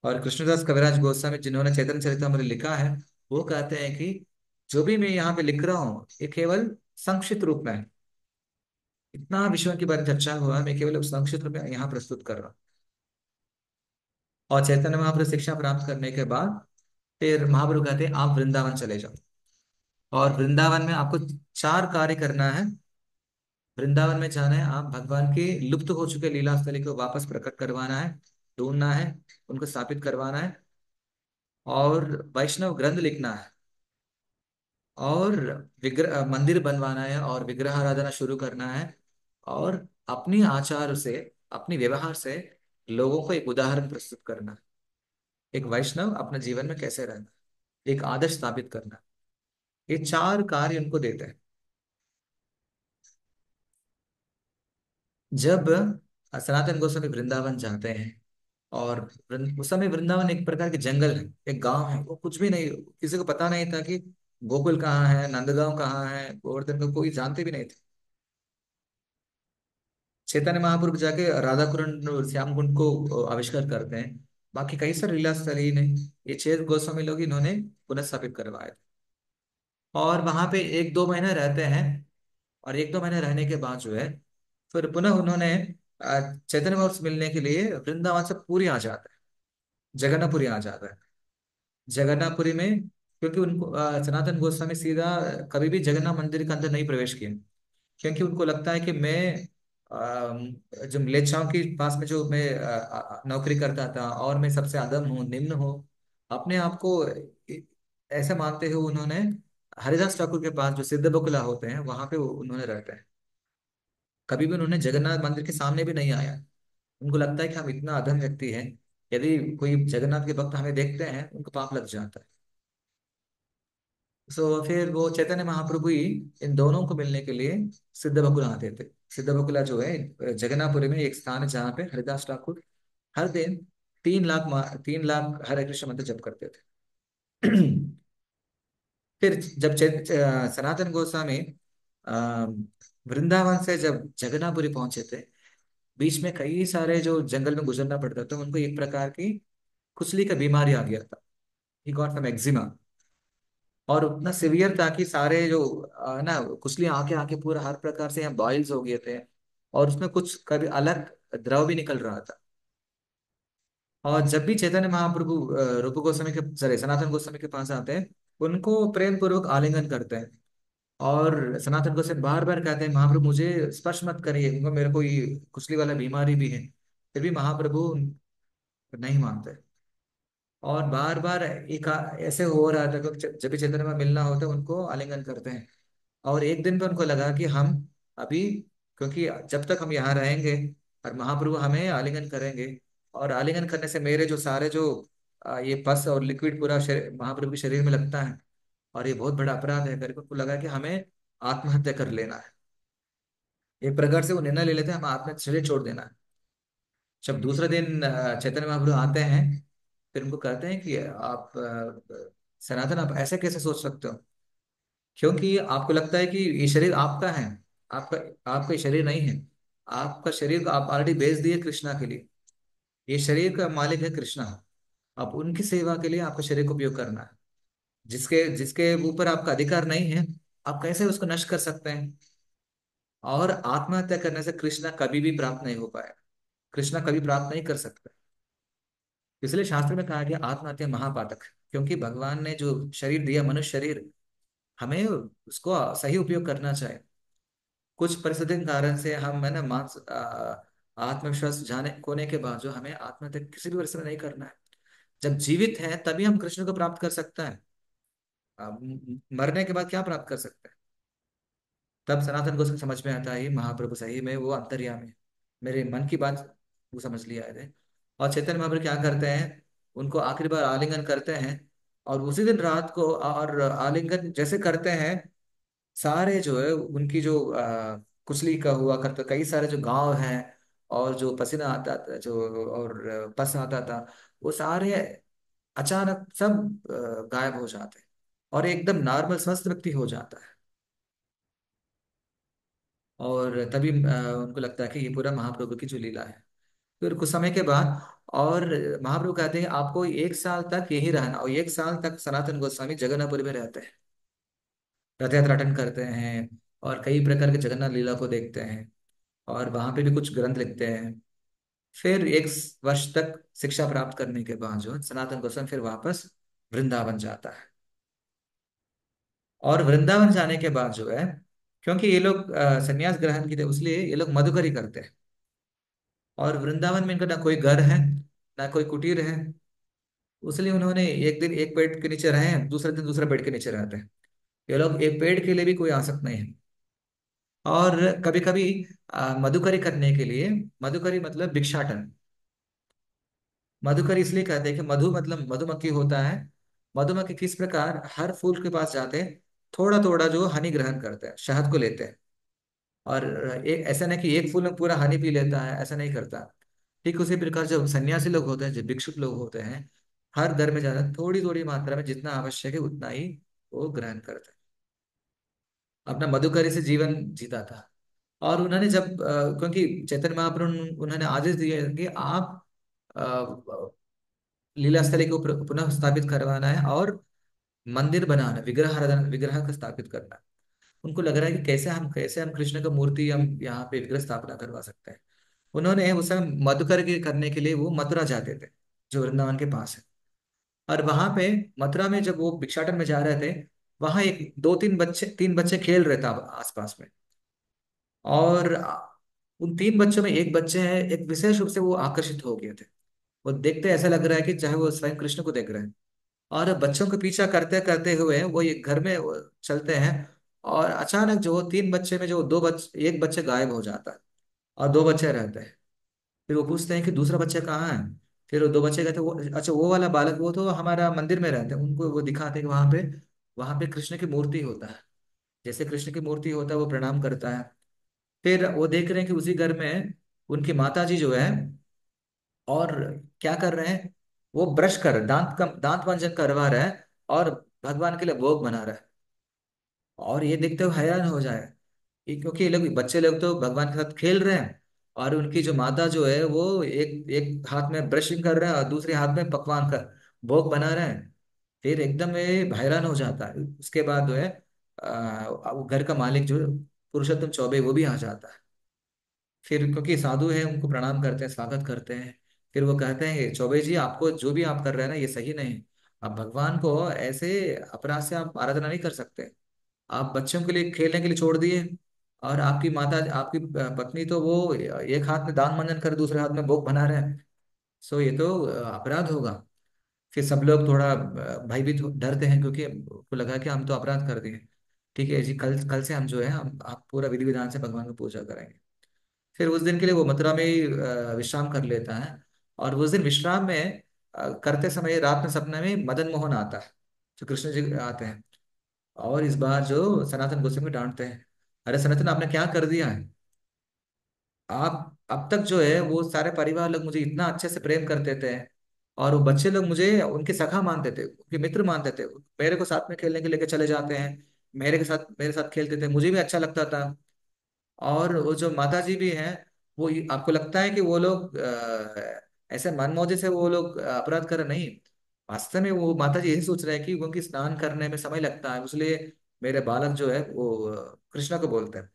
और कृष्णदास कविराज गोस्वामी जिन्होंने चैतन्य चरितामृत लिखा है, वो कहते हैं कि जो भी मैं यहाँ पे लिख रहा हूँ ये केवल संक्षिप्त रूप में है। इतना विषयों के बारे में चर्चा हुआ, मैं केवल उस संक्षिप्त रूप में यहाँ प्रस्तुत कर रहा हूँ। और चैतन्य महाप्रभु शिक्षा प्राप्त करने के बाद फिर महाप्रभु कहते हैं आप वृंदावन चले जाओ, और वृंदावन में आपको 4 कार्य करना है। वृंदावन में जाना है, आप भगवान के लुप्त हो चुके लीला स्थली को वापस प्रकट करवाना है, ढूंढना है, उनको स्थापित करवाना है, और वैष्णव ग्रंथ लिखना है, और विग्रह मंदिर बनवाना है, और विग्रह आराधना शुरू करना है, और अपनी आचार से, अपनी व्यवहार से लोगों को एक उदाहरण प्रस्तुत करना है। एक वैष्णव अपने जीवन में कैसे रहना, एक आदर्श स्थापित करना, ये 4 कार्य उनको देते हैं। जब सनातन गोस्वामी वृंदावन जाते हैं, और उस समय वृंदावन एक प्रकार के जंगल है, एक गांव है, वो कुछ भी नहीं, किसी को पता नहीं था कि गोकुल कहाँ है, नंदगांव कहाँ है, गोवर्धन को कोई जानते भी नहीं थे। चैतन्य महाप्रभु जाके राधा कुंड और श्याम कुंड को आविष्कार करते हैं। बाकी कई सारे लीला स्थल ही नहीं, ये 6 गोस्वामी लोग इन्होंने पुनः स्थापित करवाए थे। और वहां पे 1-2 महीने रहते हैं, और 1-2 महीने रहने के बाद जो है, फिर पुनः उन्होंने चैतन्य महाप्रभु से मिलने के लिए वृंदावन से पुरी आ जाता है, जगन्नाथपुरी आ जाता है। जगन्नाथपुरी में, क्योंकि उनको सनातन गोस्वामी सीधा कभी भी जगन्नाथ मंदिर के अंदर नहीं प्रवेश किए, क्योंकि उनको लगता है कि मैं जो म्लेच्छाओं के पास में जो मैं नौकरी करता था, और मैं सबसे अधम हूँ, निम्न हूँ, अपने आप को ऐसा मानते हुए उन्होंने हरिदास ठाकुर के पास जो सिद्ध बकुला होते हैं वहां पे उन्होंने रहते हैं। कभी भी उन्होंने जगन्नाथ मंदिर के सामने भी नहीं आया। उनको लगता है कि हम इतना अधम व्यक्ति हैं, यदि कोई जगन्नाथ के भक्त हमें देखते हैं उनको पाप लग जाता है। सो फिर वो चैतन्य महाप्रभु ही इन दोनों को मिलने के लिए सिद्ध बकुला आते थे। सिद्ध बकुला जो है जगन्नाथपुरी में एक स्थान है जहाँ पे हरिदास ठाकुर हर दिन 3 लाख 3 लाख हरे कृष्ण मंत्र जप करते थे। फिर जब सनातन गोस्वामी अ, वृंदावन से जब जगन्नाथपुरी पहुंचे थे, बीच में कई सारे जो जंगल में गुजरना पड़ता था, उनको एक प्रकार की खुजली का बीमारी आ गया था। He got from eczema. और उतना सिवियर था कि सारे जो ना खुजली आके आके पूरा हर प्रकार से यहाँ बॉइल्स हो गए थे। और उसमें कुछ कभी अलग द्रव भी निकल रहा था। और जब भी चैतन्य महाप्रभु रूप गोस्वामी के, सॉरी, सनातन गोस्वामी के पास आते हैं, उनको प्रेम पूर्वक आलिंगन करते हैं। और सनातन गोस्वामी बार बार कहते हैं, महाप्रभु मुझे स्पर्श मत करिए, क्योंकि मेरे को ये खुजली वाला बीमारी भी है। फिर भी महाप्रभु नहीं मानते। और बार बार एक ऐसे हो रहा था कि जब भी चैतन्य में मिलना होता है, उनको आलिंगन करते हैं। और एक दिन पे उनको लगा कि हम अभी, क्योंकि जब तक हम यहाँ रहेंगे और महाप्रभु हमें आलिंगन करेंगे, और आलिंगन करने से मेरे जो सारे जो ये पस और लिक्विड पूरा महाप्रभु के शरीर में लगता है, और ये बहुत बड़ा अपराध है करके उनको लगा कि हमें आत्महत्या कर लेना है। एक प्रकार से वो निर्णय ले लेते हैं, हम आत्महत्या शरीर छोड़ देना है। जब दूसरे दिन चैतन्य महाप्रभु आते हैं, फिर उनको कहते हैं कि आप सनातन, आप ऐसे कैसे सोच सकते हो? क्योंकि आपको लगता है कि ये शरीर आपका है। आपका आपका ये शरीर नहीं है। आपका शरीर को आप ऑलरेडी बेच दिए कृष्णा के लिए। ये शरीर का मालिक है कृष्णा। आप उनकी सेवा के लिए आपका शरीर को उपयोग करना है। जिसके जिसके ऊपर आपका अधिकार नहीं है, आप कैसे उसको नष्ट कर सकते हैं? और आत्महत्या करने से कृष्णा कभी भी प्राप्त नहीं हो पाएगा। कृष्णा कभी प्राप्त नहीं कर सकता। इसलिए शास्त्र में कहा गया आत्महत्या महापातक है। क्योंकि भगवान ने जो शरीर दिया, मनुष्य शरीर, हमें उसको सही उपयोग करना चाहिए। कुछ परिस्थिति के कारण से हम, है ना, आत्मविश्वास जाने खोने के बाद जो हमें आत्महत्या किसी भी परिस्थिति में नहीं करना है। जब जीवित है तभी हम कृष्ण को प्राप्त कर सकता है। मरने के बाद क्या प्राप्त कर सकते हैं? तब सनातन को समझ में आता है, महाप्रभु सही में वो अंतर्यामी है। मेरे मन की बात वो समझ लिया है। और चैतन्य महाप्रभु क्या करते हैं, उनको आखिरी बार आलिंगन करते हैं। और उसी दिन रात को, और आलिंगन जैसे करते हैं, सारे जो है उनकी जो कुचली का हुआ करता, कई सारे जो गांव हैं, और जो पसीना आता था जो, और पस आता था, वो सारे अचानक सब गायब हो जाते हैं। और एकदम नॉर्मल स्वस्थ व्यक्ति हो जाता है। और तभी उनको लगता है कि ये पूरा महाप्रभु की जो लीला है। फिर कुछ समय के बाद, और महाप्रभु कहते हैं आपको 1 साल तक यही रहना। और 1 साल तक सनातन गोस्वामी जगन्नाथपुरी में रहते हैं, रथ यात्रा अटेंड करते हैं, और कई प्रकार के जगन्नाथ लीला को देखते हैं, और वहां पे भी कुछ ग्रंथ लिखते हैं। फिर 1 वर्ष तक शिक्षा प्राप्त करने के बाद जो है, सनातन गोस्वामी फिर वापस वृंदावन जाता है। और वृंदावन जाने के बाद जो है, क्योंकि ये लोग संन्यास ग्रहण की थे, इसलिए ये लोग मधुकरी करते हैं। और वृंदावन में इनका ना कोई घर है, ना कोई कुटीर है। इसलिए उन्होंने एक दिन एक पेड़ के नीचे रहे हैं, दूसरे दिन दूसरे पेड़ के नीचे रहते हैं। ये लोग एक पेड़ के लिए भी कोई आसक्त नहीं है। और कभी कभी मधुकरी करने के लिए, मधुकरी मतलब भिक्षाटन। मधुकर इसलिए कहते हैं कि मधु मतलब मधुमक्खी होता है। मधुमक्खी किस प्रकार हर फूल के पास जाते हैं, थोड़ा थोड़ा जो हनी ग्रहण करते हैं, शहद को लेते हैं। और एक ऐसा नहीं कि एक फूल में पूरा हनी पी लेता है, ऐसा नहीं करता। ठीक उसी प्रकार जो सन्यासी लोग होते हैं, जो भिक्षुक लोग होते हैं, हर घर में जाकर थोड़ी थोड़ी मात्रा में जितना आवश्यक है उतना ही वो ग्रहण करते हैं। अपना मधुकरी से जीवन जीता था। और उन्होंने जब क्योंकि चैतन्य महाप्रभु उन्होंने आदेश दिए कि आप लीला स्थली को पुनः स्थापित करवाना है, और मंदिर बनाना, विग्रह का स्थापित करना है। उनको लग रहा है कि कैसे हम कृष्ण का मूर्ति हम यहाँ पे विग्रह स्थापना करवा सकते हैं। उन्होंने उस समय मधुकर के करने के लिए वो मथुरा जाते थे, जो वृंदावन के पास है। और वहां पे मथुरा में जब वो भिक्षाटन में जा रहे थे, वहां एक दो तीन बच्चे खेल रहे थे आसपास में। और उन 3 बच्चों में एक बच्चे हैं, एक विशेष रूप से वो आकर्षित हो गए थे। वो देखते ऐसा लग रहा है कि चाहे वो स्वयं कृष्ण को देख रहे हैं। और बच्चों का पीछा करते करते हुए वो एक घर में वो चलते हैं। और अचानक जो 3 बच्चे में जो दो बच्चे, एक बच्चे गायब हो जाता है, और 2 बच्चे रहते हैं। फिर वो पूछते हैं कि दूसरा बच्चा कहाँ है? फिर वो 2 बच्चे कहते हैं, वो अच्छा, वो वाला बालक वो तो हमारा मंदिर में रहते हैं। उनको वो दिखाते हैं कि वहां पे कृष्ण की मूर्ति होता है। जैसे कृष्ण की मूर्ति होता है, वो प्रणाम करता है। फिर वो देख रहे हैं कि उसी घर में उनकी माता जी जो है, और क्या कर रहे हैं, वो ब्रश कर दांत मंजन करवा रहे हैं। और भगवान के लिए भोग बना रहा है। और ये देखते हुए हैरान हो जाए क्योंकि ये लोग बच्चे लोग तो भगवान के साथ खेल रहे हैं, और उनकी जो माता जो है वो एक एक हाथ में ब्रशिंग कर रहे हैं और दूसरे हाथ में पकवान का भोग बना रहे हैं। फिर एकदम ये हैरान हो जाता है। उसके बाद जो है वो घर का मालिक जो पुरुषोत्तम चौबे वो भी आ जाता है। फिर क्योंकि साधु है उनको प्रणाम करते हैं, स्वागत करते हैं। फिर वो कहते हैं चौबे जी, आपको जो भी आप कर रहे हैं ना ये सही नहीं। आप भगवान को ऐसे अपराध से आप आराधना नहीं कर सकते। आप बच्चों के लिए खेलने के लिए छोड़ दिए, और आपकी माता आपकी पत्नी तो वो एक हाथ में दान मंजन कर दूसरे हाथ में भोग बना रहे हैं। सो ये तो अपराध होगा। फिर सब लोग थोड़ा भयभीत डरते हैं, क्योंकि उनको लगा कि हम तो अपराध कर दिए। ठीक है जी, कल कल से हम जो है हम आप पूरा विधि विधान से भगवान की पूजा करेंगे। फिर उस दिन के लिए वो मथुरा में ही विश्राम कर लेता है। और उस दिन विश्राम में करते समय रात में सपने में मदन मोहन आता है, जो कृष्ण जी आते हैं। और इस बार जो सनातन गोस्वामी डांटते हैं, अरे सनातन आपने क्या कर दिया है। आप अब तक जो है वो सारे परिवार लोग मुझे इतना अच्छे से प्रेम करते थे, और वो बच्चे लोग मुझे उनके सखा मानते थे, उनके मित्र मानते थे, मेरे को साथ में खेलने के लेके चले जाते हैं, मेरे साथ खेलते थे, मुझे भी अच्छा लगता था। और वो जो माता जी भी हैं, वो आपको लगता है कि वो लोग ऐसे मनमौजी से वो लोग अपराध कर रहे नहीं। वास्तव में वो माता जी यही सोच रहे हैं कि क्योंकि स्नान करने में समय लगता है, इसलिए मेरे बालक जो है वो कृष्णा को बोलते हैं,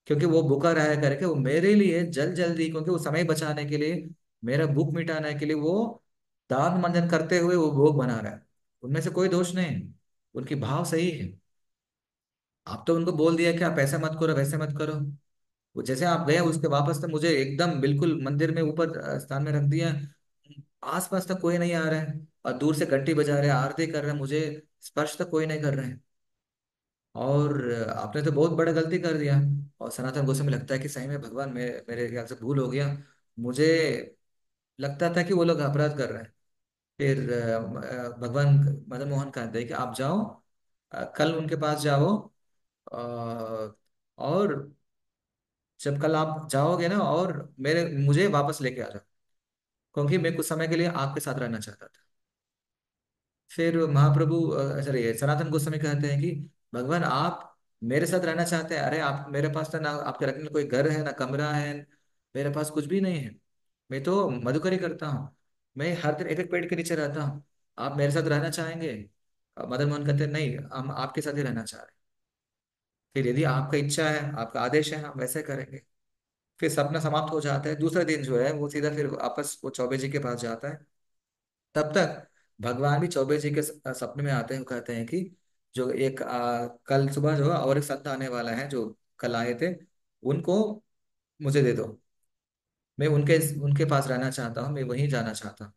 क्योंकि वो भूखा रहा करके वो मेरे लिए जल्द जल्दी, क्योंकि वो समय बचाने के लिए, मेरा भूख मिटाने के लिए वो दान मंजन करते हुए वो भोग बना रहा है। उनमें से कोई दोष नहीं, उनकी भाव सही है। आप तो उनको बोल दिया कि आप ऐसा मत करो वैसे मत करो। वो जैसे आप गए उसके वापस तक मुझे एकदम बिल्कुल मंदिर में ऊपर स्थान में रख दिया। आसपास तक कोई नहीं आ रहा है, और दूर से घंटी बजा रहे हैं, आरती कर रहे हैं, मुझे स्पर्श तक कोई नहीं कर रहे हैं। और आपने तो बहुत बड़ा गलती कर दिया। और सनातन गोस्वामी लगता है कि सही में भगवान मेरे ख्याल से भूल हो गया। मुझे लगता था कि वो लोग अपराध कर रहे हैं। फिर भगवान मदन मोहन कहते हैं कि आप जाओ, कल उनके पास जाओ, और जब कल आप जाओगे ना, और मेरे मुझे वापस लेके आ जाओ, क्योंकि मैं कुछ समय के लिए आपके साथ रहना चाहता था। फिर महाप्रभु सॉरी सनातन गोस्वामी कहते हैं कि भगवान आप मेरे साथ रहना चाहते हैं, अरे आप मेरे पास तो ना आपके रखने के लिए कोई घर है ना कमरा है, मेरे पास कुछ भी नहीं है। मैं तो मधुकरी करता हूँ, मैं हर दिन एक एक पेड़ के नीचे रहता हूँ। आप मेरे साथ रहना चाहेंगे। मदन मोहन कहते हैं नहीं, हम आपके साथ ही रहना चाह रहे हैं। फिर यदि आपका इच्छा है, आपका आदेश है, हम वैसे करेंगे। फिर सपना समाप्त हो जाता है। दूसरा दिन जो है वो सीधा फिर वापस वो चौबे जी के पास जाता है। तब तक भगवान भी चौबे जी के सपने में आते हैं, कहते हैं कि जो एक कल सुबह जो है और एक संत आने वाला है जो कल आए थे, उनको मुझे दे दो। मैं उनके उनके पास रहना चाहता हूँ, मैं वहीं जाना चाहता हूँ।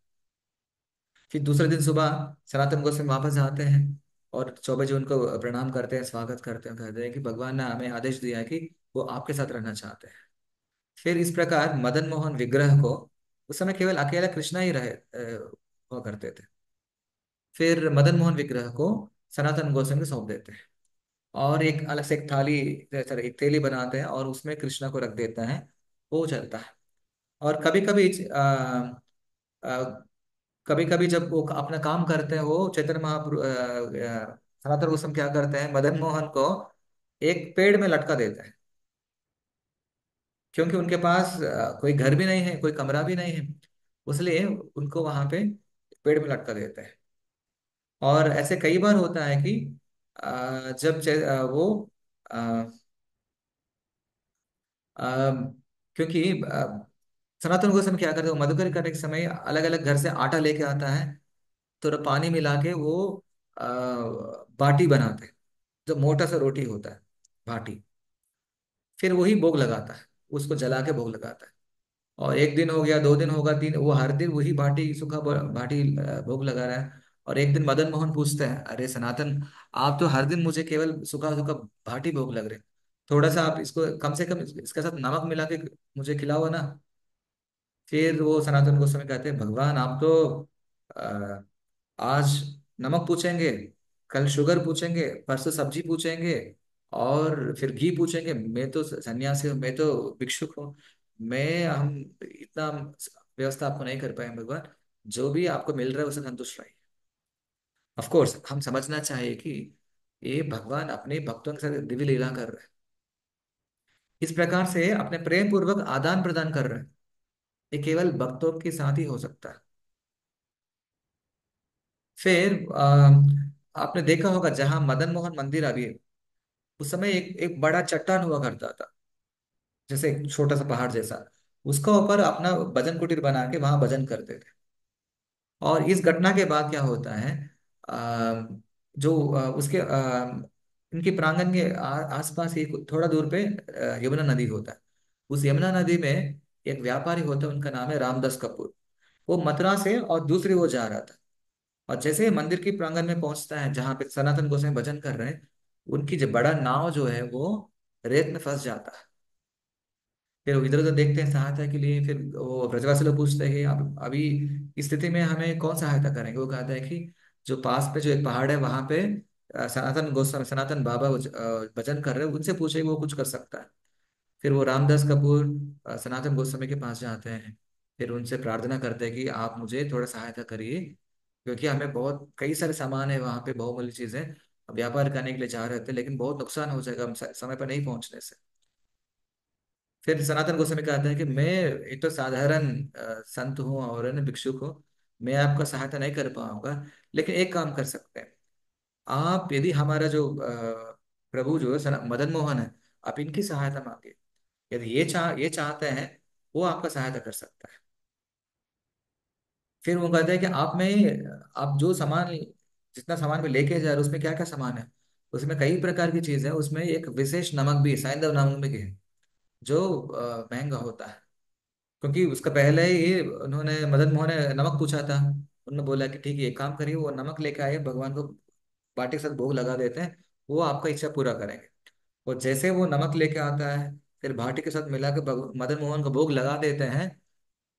फिर दूसरे दिन सुबह सनातन गोस्वामी वापस आते हैं, और चौबे जी उनको प्रणाम करते हैं, स्वागत करते हैं, कहते हैं कि भगवान ने हमें आदेश दिया है कि वो आपके साथ रहना चाहते हैं। फिर इस प्रकार मदन मोहन विग्रह को उस समय केवल अकेला कृष्णा ही रहे हुआ करते थे। फिर मदन मोहन विग्रह को सनातन गोस्वामी को सौंप देते हैं, और एक अलग से एक थाली, sorry, एक थैली बनाते हैं और उसमें कृष्णा को रख देता है। वो चलता है। और कभी कभी कभी कभी जब वो अपना काम करते हैं, वो चैतन्य महाप्रभु सनातन गोस्वामी क्या करते हैं, मदन मोहन को एक पेड़ में लटका देते हैं, क्योंकि उनके पास कोई घर भी नहीं है, कोई कमरा भी नहीं है, इसलिए उनको वहां पे पेड़ में लटका देते हैं। और ऐसे कई बार होता है कि जब वो अ, अ, क्योंकि सनातन गोस्वामी क्या करते हैं, वो मधुकर करने के समय अलग अलग घर से आटा लेके आता है, थोड़ा पानी मिला के वो अ, बाटी बनाते हैं, जो मोटा सा रोटी होता है, बाटी। फिर वही भोग लगाता है, उसको जला के भोग लगाता है। और एक दिन हो गया, दो दिन होगा, तीन, वो हर दिन वही बाटी सूखा बाटी भोग लगा रहा है। और एक दिन मदन मोहन पूछते हैं, अरे सनातन, आप तो हर दिन मुझे केवल सूखा सूखा बाटी भोग लग रहे हैं, थोड़ा सा आप इसको कम से कम इसके साथ नमक मिला के मुझे खिलाओ ना। फिर वो सनातन गोस्वामी कहते हैं, भगवान आप तो अ, आज नमक पूछेंगे, कल शुगर पूछेंगे, परसों सब्जी पूछेंगे, और फिर घी पूछेंगे। मैं तो सन्यासी हूँ, मैं तो भिक्षुक हूँ, मैं हम इतना व्यवस्था आपको नहीं कर पाए भगवान। जो भी आपको मिल रहा है उसे संतुष्ट रहिए। ऑफ कोर्स हम समझना चाहिए कि ये भगवान अपने भक्तों के साथ दिव्य लीला कर रहे हैं, इस प्रकार से अपने प्रेम पूर्वक आदान प्रदान कर रहे हैं। ये केवल भक्तों के साथ ही हो सकता है। फिर आपने देखा होगा जहां मदन मोहन मंदिर अभी है, उस समय एक एक बड़ा चट्टान हुआ करता था, जैसे एक छोटा सा पहाड़ जैसा। उसका ऊपर अपना भजन कुटीर बना के वहां भजन करते थे। और इस घटना के बाद क्या होता है, अ, जो उसके इनके प्रांगण के आसपास ही थोड़ा दूर पे यमुना नदी होता है। उस यमुना नदी में एक व्यापारी होता है, उनका नाम है रामदास कपूर। वो मथुरा से और दूसरी ओर जा रहा था। और जैसे ही मंदिर की प्रांगण में पहुंचता है जहां पे सनातन गोसाई भजन कर रहे हैं, उनकी जो बड़ा नाव जो है वो रेत में फंस जाता है। फिर वो इधर उधर देखते हैं सहायता के लिए। फिर वो ब्रजवासी लोग पूछते हैं कि अब अभी इस स्थिति में हमें कौन सहायता करेंगे। वो कहता है कि जो पास पे जो एक पहाड़ है वहां पे सनातन गोस्वामी सनातन बाबा भजन कर रहे हैं, उनसे पूछे वो कुछ कर सकता है। फिर वो रामदास कपूर सनातन गोस्वामी के पास जाते हैं। फिर उनसे प्रार्थना करते हैं कि आप मुझे थोड़ा सहायता करिए, क्योंकि हमें बहुत कई सारे सामान है वहां पे, बहुमूल्य चीजें। व्यापार करने के लिए जा रहे थे लेकिन बहुत नुकसान हो जाएगा हम समय पर नहीं पहुंचने से। फिर सनातन गोस्वामी कहते हैं कि मैं एक तो साधारण संत हूँ और न भिक्षुक हूँ, मैं आपका सहायता नहीं कर पाऊंगा। लेकिन एक काम कर सकते हैं, आप यदि हमारा जो प्रभु जो है मदन मोहन है, आप इनकी सहायता मांगे। यदि ये चाहते हैं, वो आपका सहायता कर सकता है। फिर वो कहते हैं कि आप जो सामान, जितना सामान में लेके जा रहे हो उसमें क्या क्या सामान है। उसमें कई प्रकार की चीज है, उसमें एक विशेष नमक भी सैंधव नमक भी है, जो महंगा होता है। क्योंकि उसका पहले ही उन्होंने मदन मोहन ने नमक पूछा था। उन्होंने बोला कि ठीक है एक काम करिए, वो नमक लेके आइए, भगवान को बाटी के साथ भोग लगा देते हैं, वो आपका इच्छा पूरा करेंगे। और जैसे वो नमक लेके आता है, फिर बाटी के साथ मिला के मदन मोहन को भोग लगा देते हैं।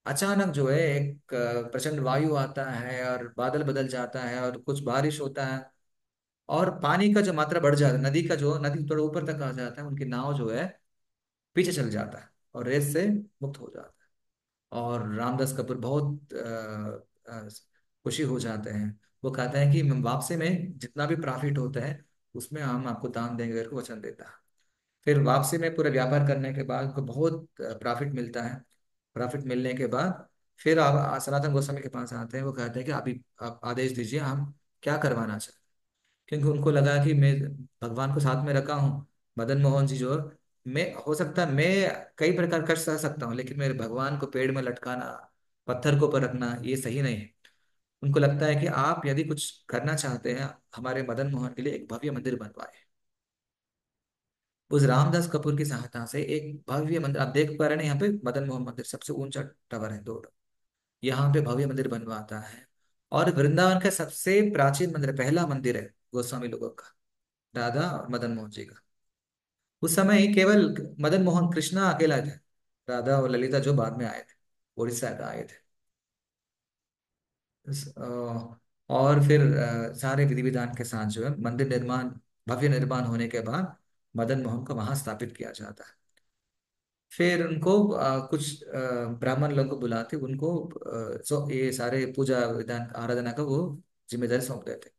अचानक जो है एक प्रचंड वायु आता है और बादल बदल जाता है और कुछ बारिश होता है। और पानी का जो मात्रा बढ़ जाता है, नदी थोड़ा ऊपर तक आ जाता है, उनकी नाव जो है पीछे चल जाता है और रेस से मुक्त हो जाता है। और रामदास कपूर बहुत खुशी हो जाते हैं। वो कहते हैं कि वापसी में जितना भी प्रॉफिट होता है उसमें हम आपको दान देंगे करके वचन देता है। फिर वापसी में पूरा व्यापार करने के बाद उनको बहुत प्रॉफिट मिलता है। प्रॉफिट मिलने के बाद फिर आप सनातन गोस्वामी के पास आते हैं। वो कहते हैं कि अभी आप आदेश दीजिए, हम क्या करवाना चाहते हैं। क्योंकि उनको लगा कि मैं भगवान को साथ में रखा हूँ, मदन मोहन जी जो, मैं हो सकता है मैं कई प्रकार कष्ट सह सकता हूँ, लेकिन मेरे भगवान को पेड़ में लटकाना, पत्थर को ऊपर रखना ये सही नहीं है। उनको लगता है कि आप यदि कुछ करना चाहते हैं, हमारे मदन मोहन के लिए एक भव्य मंदिर बनवाए। उस रामदास कपूर की सहायता से एक भव्य मंदिर आप देख पा रहे हैं, यहाँ पे मदन मोहन मंदिर सबसे ऊंचा टावर है, दो। यहाँ पे भव्य मंदिर बनवाता है। और वृंदावन का सबसे प्राचीन मंदिर, पहला मंदिर है गोस्वामी लोगों का, राधा और मदन मोहन जी का। उस समय केवल मदन मोहन कृष्णा अकेला थे, राधा और ललिता जो बाद में आए थे, उड़ीसा का आए थे। और फिर सारे विधि विधान के साथ जो है मंदिर निर्माण, भव्य निर्माण होने के बाद मदन मोहन को वहां स्थापित किया जाता है। फिर उनको कुछ ब्राह्मण लोग को बुलाते, उनको ये सारे पूजा विधान आराधना का वो जिम्मेदारी सौंप देते।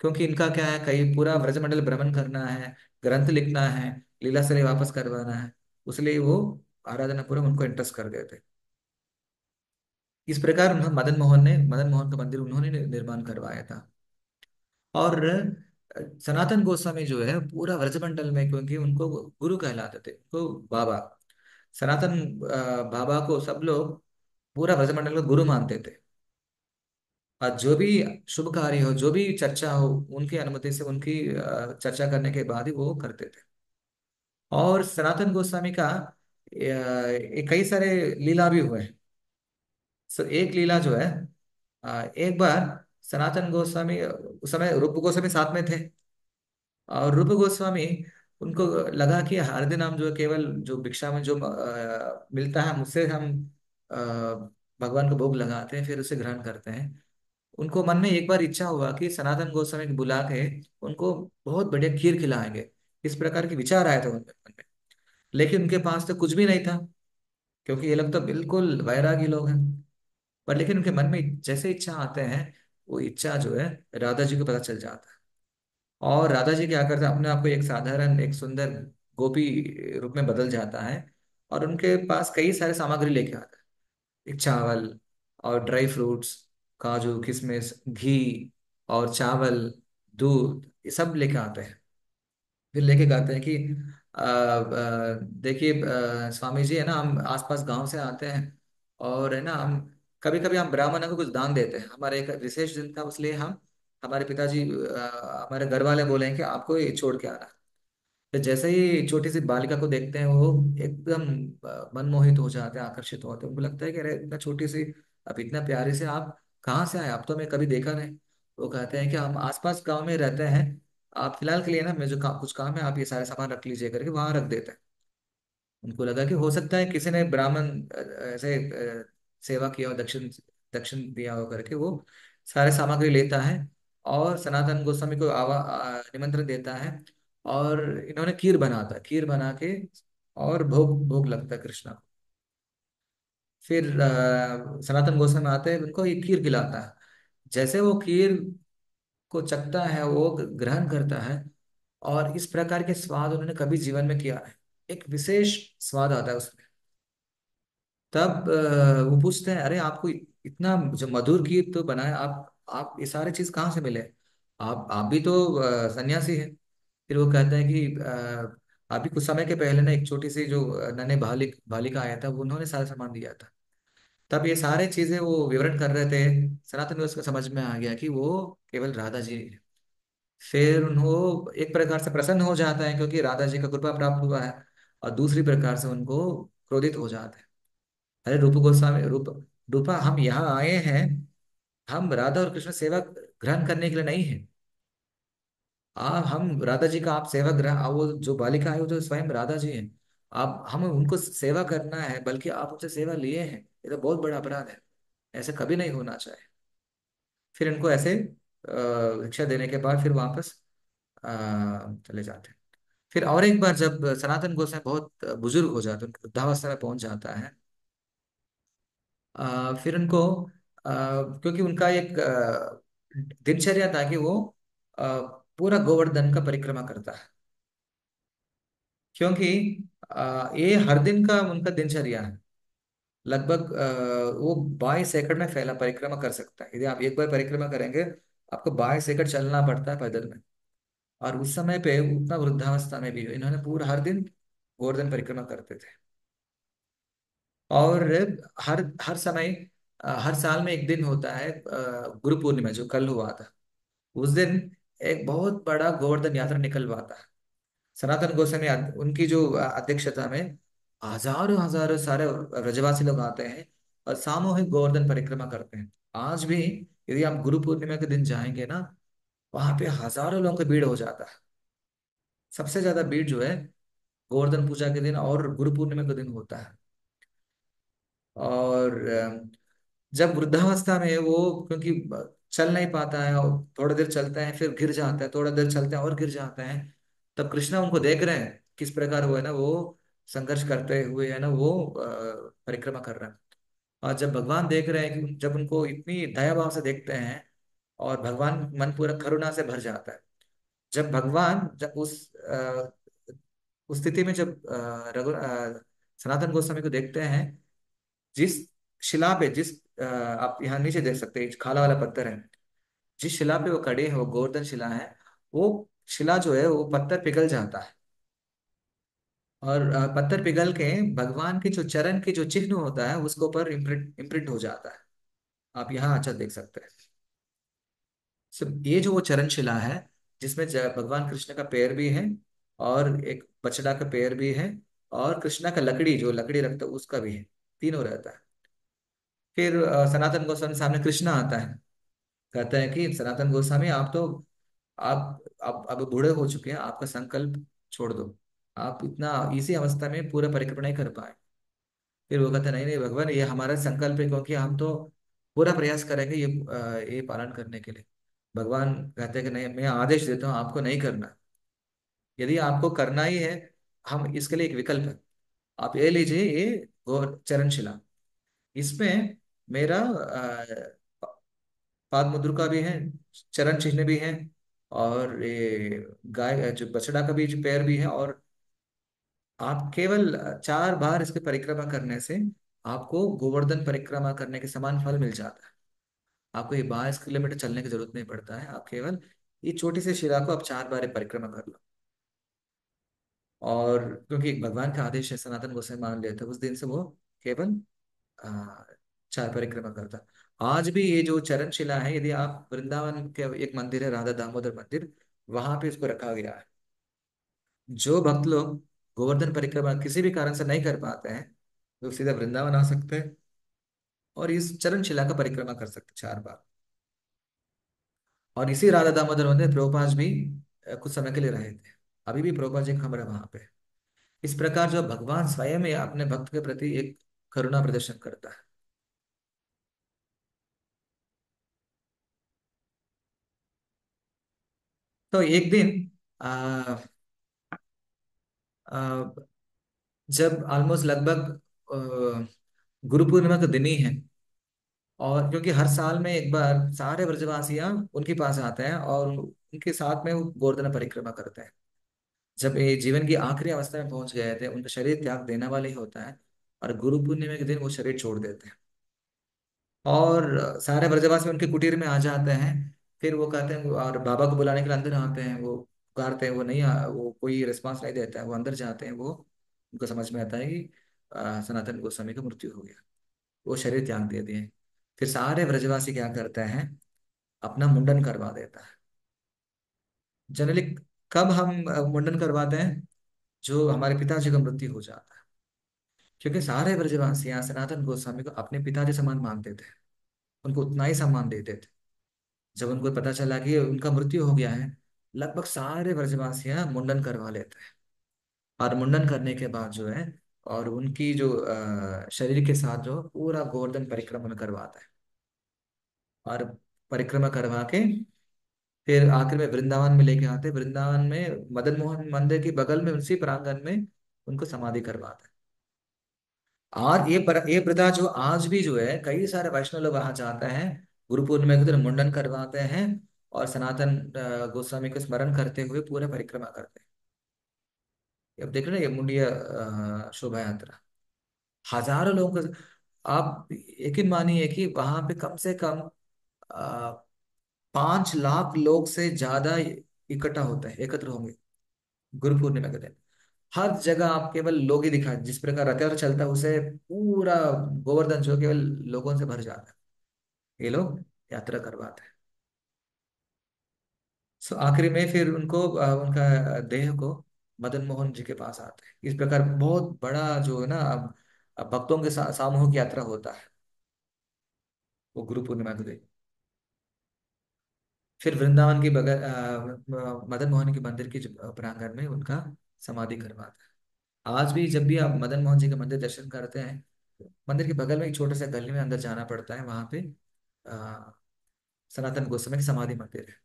क्योंकि इनका क्या है, कहीं पूरा ब्रजमंडल भ्रमण करना है, ग्रंथ लिखना है, लीला से वापस करवाना है, उसलिए वो आराधना पूरा उनको इंटरेस्ट कर देते। इस प्रकार मदन मोहन का मंदिर उन्होंने निर्माण करवाया था। और सनातन गोस्वामी जो है पूरा ब्रजमंडल में, क्योंकि उनको गुरु कहलाते थे, उनको बाबा सनातन बाबा को सब लोग पूरा ब्रजमंडल का गुरु मानते थे। और जो भी शुभ कार्य हो, जो भी चर्चा हो, उनकी अनुमति से, उनकी चर्चा करने के बाद ही वो करते थे। और सनातन गोस्वामी का कई सारे लीला भी हुए हैं। सो एक लीला जो है, एक बार सनातन गोस्वामी उस समय रूप गोस्वामी साथ में थे। और रूप गोस्वामी, उनको लगा कि हर दिन हम जो केवल जो भिक्षा में जो मिलता है मुझसे हम अ, भगवान को भोग लगाते हैं, फिर उसे ग्रहण करते हैं। उनको मन में एक बार इच्छा हुआ कि सनातन गोस्वामी को बुला के उनको बहुत बढ़िया खीर खिलाएंगे। इस प्रकार के विचार आए थे उनके मन में। लेकिन उनके पास तो कुछ भी नहीं था, क्योंकि ये लोग तो बिल्कुल वैरागी लोग हैं। पर लेकिन उनके मन में जैसे इच्छा आते हैं, वो इच्छा जो है राधा जी को पता चल जाता है। और राधा जी क्या करते हैं, अपने आप को एक साधारण एक सुंदर गोपी रूप में बदल जाता है। और उनके पास कई सारे सामग्री लेके आता है, एक चावल और ड्राई फ्रूट्स, काजू किशमिश घी और चावल, दूध, ये सब लेके आते हैं। फिर लेके गाते हैं कि देखिए स्वामी जी, है ना, हम आसपास गांव से आते हैं, और है ना हम कभी कभी हम ब्राह्मणों को कुछ दान देते हैं। हमारे एक विशेष दिन था, इसलिए हम, हमारे पिताजी, हमारे घर वाले बोले हैं कि आपको ये छोड़ के आना। तो जैसे ही छोटी सी बालिका को देखते हैं, वो एकदम मनमोहित हो जाते हैं, आकर्षित होते हैं। उनको लगता है कि अरे इतना छोटी सी, अब इतना प्यारे से आप कहाँ से आए, आप तो मैं कभी देखा नहीं। वो कहते हैं कि हम आसपास गांव में रहते हैं, आप फिलहाल के लिए ना, मैं जो कुछ काम है, आप ये सारे सामान रख लीजिए करके वहां रख देते हैं। उनको लगा कि हो सकता है किसी ने ब्राह्मण ऐसे सेवा किया हो, दक्षिण दक्षिण दिया हो करके, वो सारे सामग्री लेता है और सनातन गोस्वामी को निमंत्रण देता है। और इन्होंने खीर बनाता है, खीर बना के और भोग भोग लगता है कृष्णा को। फिर सनातन गोस्वामी आते हैं, उनको ये खीर खिलाता है। जैसे वो खीर को चखता है, वो ग्रहण करता है, और इस प्रकार के स्वाद उन्होंने कभी जीवन में किया है, एक विशेष स्वाद आता है उसमें। तब वो पूछते हैं, अरे आपको इतना जो मधुर गीत तो बनाया, आप ये सारे चीज कहाँ से मिले, आप भी तो सन्यासी हैं। फिर वो कहते हैं कि अभी कुछ समय के पहले ना एक छोटी सी जो नन्हे बालिका आया था, वो उन्होंने सारा सामान दिया था। तब ये सारे चीजें वो विवरण कर रहे थे। सनातन में उसको समझ में आ गया कि वो केवल राधा जी हैं। फिर उनको एक प्रकार से प्रसन्न हो जाता है, क्योंकि राधा जी का कृपा प्राप्त हुआ है। और दूसरी प्रकार से उनको क्रोधित हो जाते हैं। अरे रूप गोस्वामी, रूपा, हम यहाँ आए हैं, हम राधा और कृष्ण सेवा ग्रहण करने के लिए नहीं है। हम राधा जी का आप सेवा ग्रहण, वो जो बालिका है वो तो स्वयं राधा जी हैं। आप, हमें उनको सेवा करना है, बल्कि आप उनसे सेवा लिए हैं, ये तो बहुत बड़ा अपराध है, ऐसे कभी नहीं होना चाहिए। फिर इनको ऐसे भिक्षा देने के बाद फिर वापस चले जाते हैं। फिर और एक बार जब सनातन गोसाई बहुत बुजुर्ग हो जाते हैं, उनके वृद्धावस्था में पहुंच जाता है, फिर उनको क्योंकि उनका एक दिनचर्या था कि वो अ, पूरा गोवर्धन का परिक्रमा करता है। क्योंकि ये हर दिन का उनका दिनचर्या है। लगभग वो 22 एकड़ में फैला परिक्रमा कर सकता है। यदि आप एक बार परिक्रमा करेंगे, आपको 22 एकड़ चलना पड़ता है पैदल में। और उस समय पे उतना वृद्धावस्था में भी इन्होंने पूरा हर दिन गोवर्धन परिक्रमा करते थे। और हर हर समय हर साल में एक दिन होता है, गुरु पूर्णिमा, जो कल हुआ था। उस दिन एक बहुत बड़ा गोवर्धन यात्रा निकलवाता है सनातन गोस्वामी। उनकी जो अध्यक्षता में हजारों हजारों सारे ब्रजवासी लोग आते हैं और सामूहिक गोवर्धन परिक्रमा करते हैं। आज भी यदि आप गुरु पूर्णिमा के दिन जाएंगे ना, वहां पे हजारों लोगों का भीड़ हो जाता है। सबसे ज्यादा भीड़ जो है गोवर्धन पूजा के दिन और गुरु पूर्णिमा के दिन होता है। और जब वृद्धावस्था में वो, क्योंकि चल नहीं पाता है, और थोड़ा देर चलते हैं फिर गिर जाता है, थोड़ा देर चलते हैं और गिर जाते हैं, तब कृष्णा उनको देख रहे हैं किस प्रकार वो, है ना, वो संघर्ष करते हुए, है ना, वो परिक्रमा कर रहे हैं। और जब भगवान देख रहे हैं कि जब उनको इतनी दया भाव से देखते हैं, और भगवान मन पूरा करुणा से भर जाता है। जब भगवान, जब उस स्थिति में जब सनातन गोस्वामी को देखते हैं, जिस शिला पे, आप यहाँ नीचे देख सकते हैं, खाला वाला पत्थर है, जिस शिला पे वो खड़े हैं, वो गोवर्धन शिला है। वो शिला जो है, वो पत्थर पिघल जाता है। और पत्थर पिघल के भगवान के जो चरण के जो चिन्ह होता है उसके ऊपर इम्प्रिंट इम्प्रिंट हो जाता है। आप यहाँ अच्छा देख सकते हैं। ये जो वो चरण शिला है, जिसमें भगवान कृष्ण का पैर भी है, और एक बछड़ा का पैर भी है, और कृष्णा का लकड़ी, जो लकड़ी रखता है उसका भी है, तीनों रहता है। फिर सनातन गोस्वामी सामने कृष्णा आता है, कहता है कि सनातन गोस्वामी, आप तो, आप अब बूढ़े हो चुके हैं, आपका संकल्प छोड़ दो, आप इतना इसी अवस्था में पूरा परिक्रमा नहीं कर पाए। फिर वो कहता है, नहीं नहीं भगवान, ये हमारा संकल्प है, क्योंकि हम तो पूरा प्रयास करेंगे ये पालन करने के लिए। भगवान कहते हैं कि नहीं, मैं आदेश देता हूँ, आपको नहीं करना। यदि आपको करना ही है, हम इसके लिए एक विकल्प है, आप ये लीजिए, ये चरणशिला, इसमें मेरा पाद मुद्रिका भी है, चरण चिन्ह भी है, और ये गाय जो बछड़ा का भी जो पैर भी है। और आप केवल 4 बार इसके परिक्रमा करने से आपको गोवर्धन परिक्रमा करने के समान फल मिल जाता है। आपको ये 22 किलोमीटर चलने की जरूरत नहीं पड़ता है, आप केवल ये छोटी सी शिला को आप 4 बार परिक्रमा कर लो। और क्योंकि भगवान का आदेश है, सनातन गोसाई मान लिया था, उस दिन से वो केवल आ, 4 परिक्रमा करता। आज भी ये जो चरण शिला है, यदि आप वृंदावन के एक मंदिर है राधा दामोदर मंदिर, वहां पे इसको रखा गया है। जो भक्त लोग गोवर्धन परिक्रमा किसी भी कारण से नहीं कर पाते हैं, वो सीधा वृंदावन आ सकते हैं और इस चरण शिला का परिक्रमा कर सकते हैं 4 बार। और इसी राधा दामोदर मंदिर प्रभुपाद भी कुछ समय के लिए रहे थे। अभी भी प्रभुपाद जी खबर है वहां पे। इस प्रकार जो भगवान स्वयं ही अपने भक्त के प्रति एक करुणा प्रदर्शन करता है। तो एक दिन आ, आ, जब ऑलमोस्ट लगभग गुरु पूर्णिमा का दिन ही है, और क्योंकि हर साल में एक बार सारे ब्रजवासियां उनके पास आते हैं और उनके साथ में वो गोवर्धन परिक्रमा करते हैं। जब ये जीवन की आखिरी अवस्था में पहुंच गए थे, उनका शरीर त्याग देने वाले ही होता है, और गुरु पूर्णिमा के दिन वो शरीर छोड़ देते हैं। और सारे ब्रजवासी उनके कुटीर में आ जाते हैं। फिर वो कहते हैं, और बाबा को बुलाने के लिए अंदर आते हैं, वो पुकारते हैं, वो नहीं वो कोई रिस्पांस नहीं देता है। वो अंदर जाते हैं, वो उनको समझ में आता है कि सनातन गोस्वामी का मृत्यु हो गया, वो शरीर त्याग दे दिए। फिर सारे ब्रजवासी क्या करते हैं, अपना मुंडन करवा देता है। जनरली कब हम मुंडन करवाते हैं, जो हमारे पिताजी का मृत्यु हो जाता है। क्योंकि सारे ब्रजवासी यहाँ सनातन गोस्वामी को अपने पिताजी समान मानते थे, उनको उतना ही सम्मान देते थे। जब उनको पता चला कि उनका मृत्यु हो गया है, लगभग सारे ब्रजवासी यहाँ मुंडन करवा लेते हैं। और मुंडन करने के बाद जो है, और उनकी जो शरीर के साथ जो पूरा गोवर्धन परिक्रमा में करवाता है। और परिक्रमा करवा के फिर आखिर में वृंदावन में लेके आते हैं। वृंदावन में मदन मोहन मंदिर के बगल में उसी प्रांगण में उनको समाधि करवाते हैं। और ये प्रथा जो आज भी जो है, कई सारे वैष्णव लोग वहां जाते हैं, गुरु पूर्णिमा के दिन मुंडन करवाते हैं, और सनातन गोस्वामी को स्मरण करते हुए पूरा परिक्रमा करते हैं। अब देख रहे हैं ये मुंडिया शोभा यात्रा, हजारों लोगों का। आप यकीन मानिए कि वहां पे कम से कम 5 लाख लोग से ज्यादा इकट्ठा होते हैं, एकत्र होंगे गुरु पूर्णिमा के दिन। हर जगह आप केवल लोग ही दिखा, जिस प्रकार रथ यात्रा चलता है उसे पूरा गोवर्धन जो केवल लोगों से भर जाता है, ये लोग यात्रा करवाते हैं। सो आखिरी में फिर उनको उनका देह को मदन मोहन जी के पास आते हैं। इस प्रकार बहुत बड़ा जो है ना, भक्तों के सामूहिक यात्रा होता है वो गुरु पूर्णिमा के दिन। फिर वृंदावन की बगल मदन मोहन के मंदिर के प्रांगण में उनका समाधि करवाते हैं। आज भी जब भी आप मदन मोहन जी का मंदिर दर्शन करते हैं, मंदिर के बगल में एक छोटे से गली में अंदर जाना पड़ता है, वहां पे अ, सनातन गोस्वामी की समाधि मंदिर है।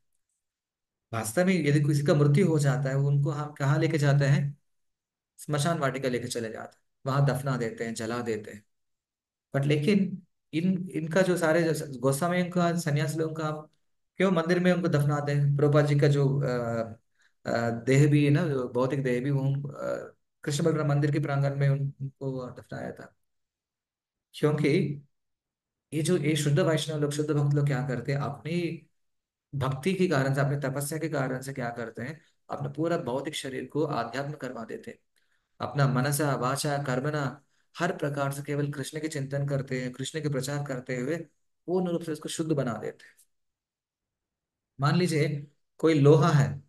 वास्तव में यदि किसी का मृत्यु हो जाता है, उनको हम कहाँ लेके जाते हैं, स्मशान वाटिका लेके चले जाते हैं, वहां दफना देते हैं, जला देते हैं। बट लेकिन इनका जो सारे गोस्वामी का सन्यासी लोगों का आप क्यों मंदिर में उनको दफनाते हैं? प्रभुपाद जी का जो देह भी है ना, जो भौतिक देह भी, वो कृष्ण बलराम मंदिर के प्रांगण में उनको दफनाया था। क्योंकि ये शुद्ध वैष्णव लोग, शुद्ध भक्त लोग क्या करते हैं, अपनी भक्ति के कारण से, अपनी तपस्या के कारण से क्या करते हैं, अपना पूरा भौतिक शरीर को आध्यात्म करवा देते हैं। अपना मनसा वाचा कर्मणा हर प्रकार से केवल कृष्ण के चिंतन करते हैं, कृष्ण के प्रचार करते हुए पूर्ण रूप से उसको शुद्ध बना देते हैं। मान लीजिए कोई लोहा है,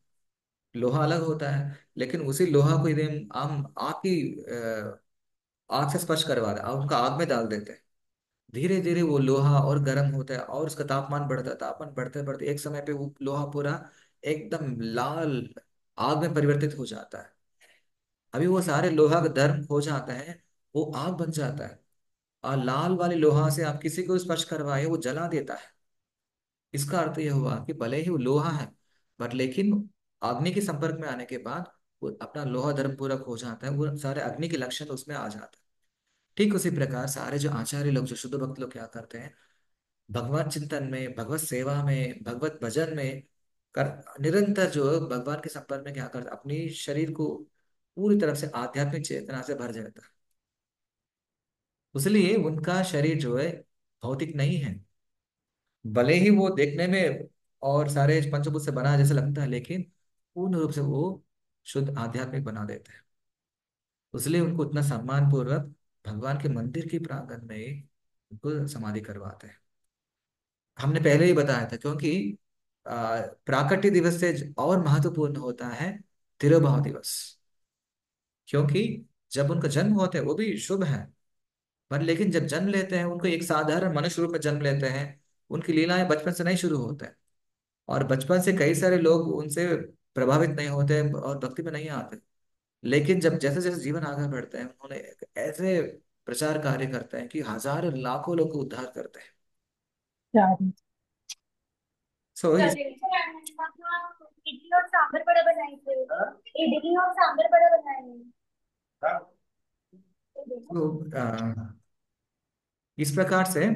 लोहा अलग होता है, लेकिन उसी लोहा को यदि हम आग की आग से स्पर्श करवा रहे हैं, उनका आग में डाल देते हैं, धीरे धीरे वो लोहा और गर्म होता है, और उसका तापमान बढ़ता है, तापमान बढ़ते बढ़ते एक समय पे वो लोहा पूरा एकदम लाल आग में परिवर्तित हो जाता है। अभी वो सारे लोहा का धर्म हो जाता है, वो आग बन जाता है। और लाल वाले लोहा से आप किसी को स्पर्श करवाए, वो जला देता है। इसका अर्थ यह हुआ कि भले ही वो लोहा है, बट लेकिन अग्नि के संपर्क में आने के बाद वो अपना लोहा धर्म पूरा खो जाता है, वो सारे अग्नि के लक्षण उसमें आ जाता है। ठीक उसी प्रकार सारे जो आचार्य लोग, जो शुद्ध भक्त लोग क्या करते हैं, भगवत चिंतन में, भगवत सेवा में, भगवत भजन में कर निरंतर जो है भगवान के संपर्क में क्या करता, अपनी शरीर को पूरी तरफ से आध्यात्मिक चेतना से भर जाता है। इसलिए उनका शरीर जो है भौतिक नहीं है। भले ही वो देखने में और सारे पंचभूत से बना जैसा लगता है, लेकिन पूर्ण रूप से वो शुद्ध आध्यात्मिक बना देते हैं। इसलिए उनको उतना सम्मान पूर्वक भगवान के मंदिर के प्रांगण में ही उनको समाधि करवाते हैं। हमने पहले ही बताया था, क्योंकि प्राकट्य दिवस से और महत्वपूर्ण होता है तिरुभाव दिवस। क्योंकि जब उनका जन्म होता है वो भी शुभ है, पर लेकिन जब जन्म लेते हैं उनको एक साधारण मनुष्य रूप में जन्म लेते हैं। उनकी लीलाएं बचपन से नहीं शुरू होते हैं, और बचपन से कई सारे लोग उनसे प्रभावित नहीं होते और भक्ति में नहीं आते। लेकिन जब जैसे जैसे जीवन आगे बढ़ते हैं, उन्होंने एक ऐसे प्रचार कार्य करते हैं कि हजारों लाखों लोग को उद्धार करते हैं। चार। सो इस इडली और सांभर बड़ा बनाए थे। इडली और सांभर बड़ा बनाए हैं। तो, इस प्रकार से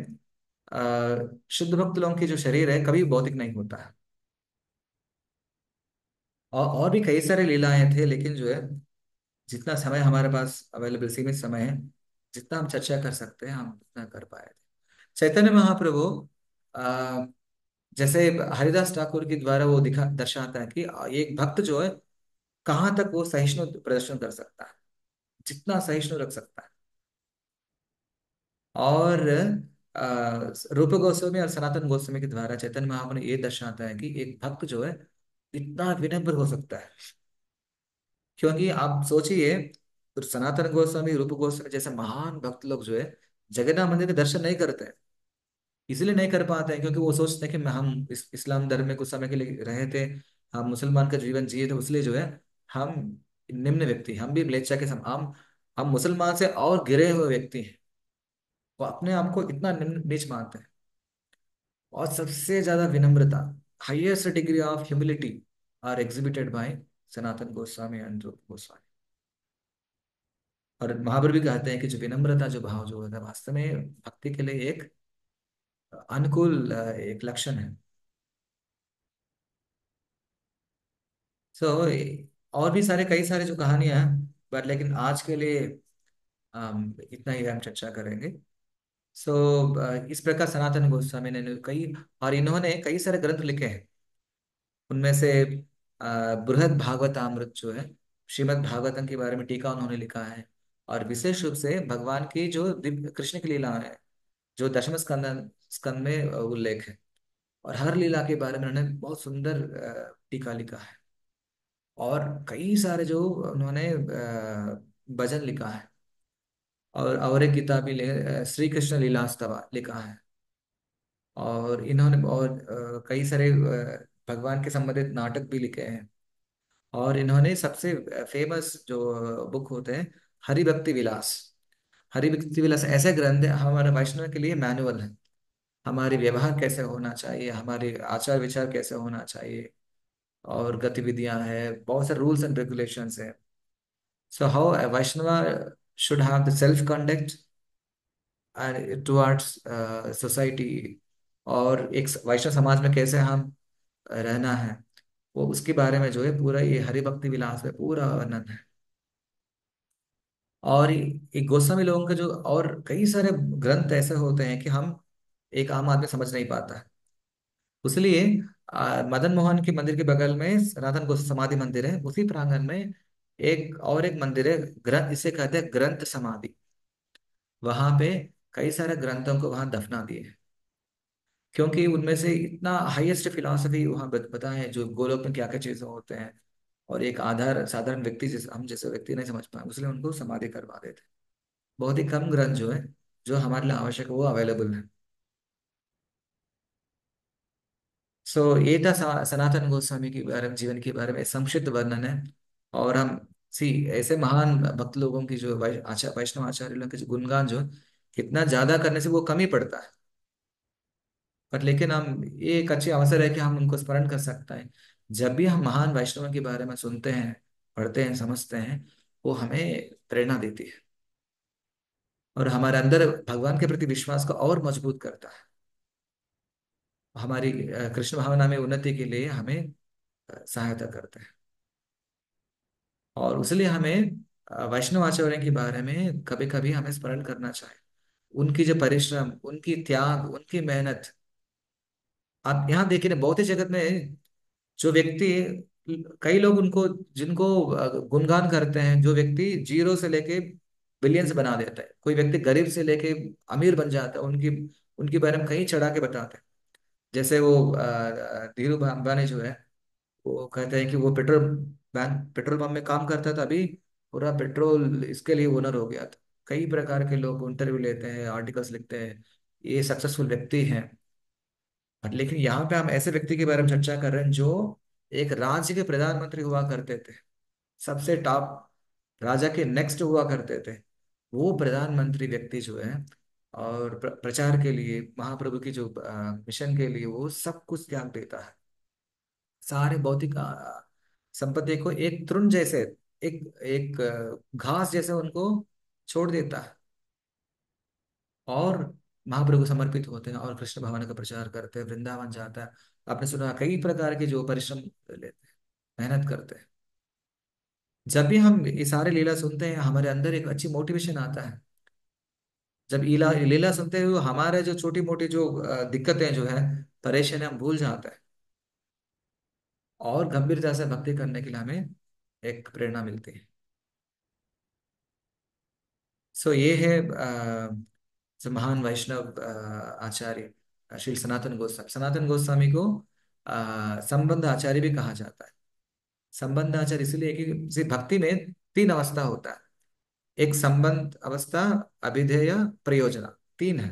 शुद्ध भक्त लोगों की जो शरीर है कभी भौतिक नहीं होता है। और भी कई सारे लीलाएं थे, लेकिन जो है जितना समय हमारे पास अवेलेबल, सीमित समय है, जितना हम चर्चा कर सकते हैं हम उतना कर पाए थे। चैतन्य महाप्रभु आ, जैसे हरिदास ठाकुर के द्वारा वो दिखा दर्शाता है कि एक भक्त जो है कहाँ तक वो सहिष्णु प्रदर्शन कर सकता है, जितना सहिष्णु रख सकता है। और रूप गोस्वामी और सनातन गोस्वामी के द्वारा चैतन्य महाप्रभु ने ये दर्शाता है कि एक भक्त जो है इतना विनम्र हो सकता है। क्योंकि आप सोचिए, तो सनातन गोस्वामी, रूप गोस्वामी जैसे महान भक्त लोग जो है जगन्नाथ मंदिर के दर्शन नहीं करते हैं। इसलिए नहीं कर पाते हैं क्योंकि वो सोचते हैं कि हम इस्लाम धर्म में कुछ समय के लिए रहे थे, हम मुसलमान का जीवन जिए थे, इसलिए जो है हम निम्न व्यक्ति, हम भी म्लेच्छा के सम हम मुसलमान से और गिरे हुए व्यक्ति हैं। वो अपने आप को इतना निम्न नीच मानते हैं। और सबसे ज्यादा विनम्रता, highest degree of humility are exhibited by Sanatan Goswami and Rup Goswami. और महावीर भी कहते हैं कि जो विनम्रता, जो भाव जो होता है वास्तव में भक्ति के लिए एक अनुकूल एक लक्षण है। सो और भी सारे कई सारे जो कहानियां हैं, बट लेकिन आज के लिए इतना ही हम चर्चा करेंगे। सो इस प्रकार सनातन गोस्वामी ने कई, और इन्होंने कई सारे ग्रंथ लिखे हैं। उनमें से बृहद भागवतामृत जो है, श्रीमद् भागवतम के बारे में टीका उन्होंने लिखा है। और विशेष रूप से भगवान की जो दिव्य कृष्ण की लीला है, जो दशम स्कंद स्कंद में उल्लेख है, और हर लीला के बारे में उन्होंने बहुत सुंदर टीका लिखा है। और कई सारे जो उन्होंने भजन लिखा है। और एक किताब भी श्री कृष्ण लीलास्तव लिखा है। और इन्होंने और कई सारे भगवान के संबंधित नाटक भी लिखे हैं। और इन्होंने सबसे फेमस जो बुक होते हैं, हरि भक्ति विलास। हरि भक्ति विलास ऐसे ग्रंथ है हमारे वैष्णव के लिए मैनुअल है। हमारी व्यवहार कैसे होना चाहिए, हमारे आचार विचार कैसे होना चाहिए, और गतिविधियां हैं, बहुत सारे रूल्स एंड रेगुलेशंस है। So how a Vaishnava should have the self conduct towards society, और एक वैष्णव समाज में कैसे हम रहना है, वो उसके बारे में जो है पूरा ये हरि भक्ति विलास में पूरा वर्णन है। और ये गोस्वामी लोगों के जो और कई सारे ग्रंथ ऐसे होते हैं कि हम एक आम आदमी समझ नहीं पाता है। इसलिए मदन मोहन के मंदिर के बगल में सनातन गोस्वामी समाधि मंदिर है, उसी प्रांगण में एक और एक मंदिर है, ग्रंथ इसे कहते हैं ग्रंथ समाधि। वहां पे कई सारे ग्रंथों को वहां दफना दिए हैं, क्योंकि उनमें से इतना हाईएस्ट फिलॉसफी वहां बताए हैं जो गोलोक में क्या क्या चीजें होते हैं। और एक आधार साधारण व्यक्ति जैसे हम जैसे व्यक्ति नहीं समझ पाए, इसलिए उनको समाधि करवा देते हैं। बहुत ही कम ग्रंथ जो है जो हमारे लिए आवश्यक है वो अवेलेबल है। सो ये था सनातन गोस्वामी के बारे में, जीवन के बारे में संक्षिप्त वर्णन है। और हम सी ऐसे महान भक्त लोगों की जो वैष्णव आचार्य लोगों के जो गुणगान जो है, कितना ज्यादा करने से वो कम ही पड़ता है। पर लेकिन हम ये एक अच्छे अवसर है कि हम उनको स्मरण कर सकते हैं। जब भी हम महान वैष्णव के बारे में सुनते हैं, पढ़ते हैं, समझते हैं, वो हमें प्रेरणा देती है और हमारे अंदर भगवान के प्रति विश्वास को और मजबूत करता है। हमारी कृष्ण भावना में उन्नति के लिए हमें सहायता करते हैं। और इसलिए हमें वैष्णव आचार्यों के बारे में कभी कभी हमें स्मरण करना चाहिए। उनकी जो परिश्रम, उनकी त्याग, उनकी मेहनत। आप यहाँ देखिए ना, भौतिक जगत में जो व्यक्ति, कई लोग उनको, जिनको गुणगान करते हैं, जो व्यक्ति जीरो से लेके बिलियंस बना देता है, कोई व्यक्ति गरीब से लेके अमीर बन जाता है, उनकी उनके बारे में कहीं चढ़ा के बताते हैं। जैसे वो धीरू अंबानी जो है, वो कहते हैं कि वो पेट्रोल पंप में काम करता था, अभी पूरा पेट्रोल इसके लिए ओनर हो गया था। कई प्रकार के लोग इंटरव्यू लेते हैं, आर्टिकल्स लिखते हैं, ये सक्सेसफुल व्यक्ति हैं। लेकिन यहाँ पे हम ऐसे व्यक्ति के बारे में चर्चा कर रहे हैं जो एक राज्य के प्रधानमंत्री हुआ करते थे, सबसे टॉप राजा के नेक्स्ट हुआ करते थे। वो प्रधानमंत्री व्यक्ति जो है, और प्रचार के लिए, महाप्रभु की जो मिशन के लिए वो सब कुछ त्याग देता है। सारे भौतिक संपत्ति को एक तृण जैसे, एक एक घास जैसे उनको छोड़ देता है, और महाप्रभु को समर्पित होते हैं और कृष्ण भगवान का प्रचार करते हैं, वृंदावन जाता है। आपने सुना कई प्रकार के जो परिश्रम लेते हैं, मेहनत करते हैं। जब भी हम ये सारे लीला सुनते हैं, हमारे अंदर एक अच्छी मोटिवेशन आता है। जब लीला लीला सुनते हैं, हमारे जो छोटी मोटी जो दिक्कतें जो है, परेशानी, हम भूल जाते हैं, और गंभीरता से भक्ति करने के लिए हमें एक प्रेरणा मिलती है। सो ये है जो महान वैष्णव आचार्य श्री सनातन गोस्वामी। सनातन गोस्वामी को संबंध आचार्य भी कहा जाता है। संबंध आचार्य इसलिए कि भक्ति में तीन अवस्था होता है। एक संबंध अवस्था, अभिधेय, प्रयोजना, तीन है।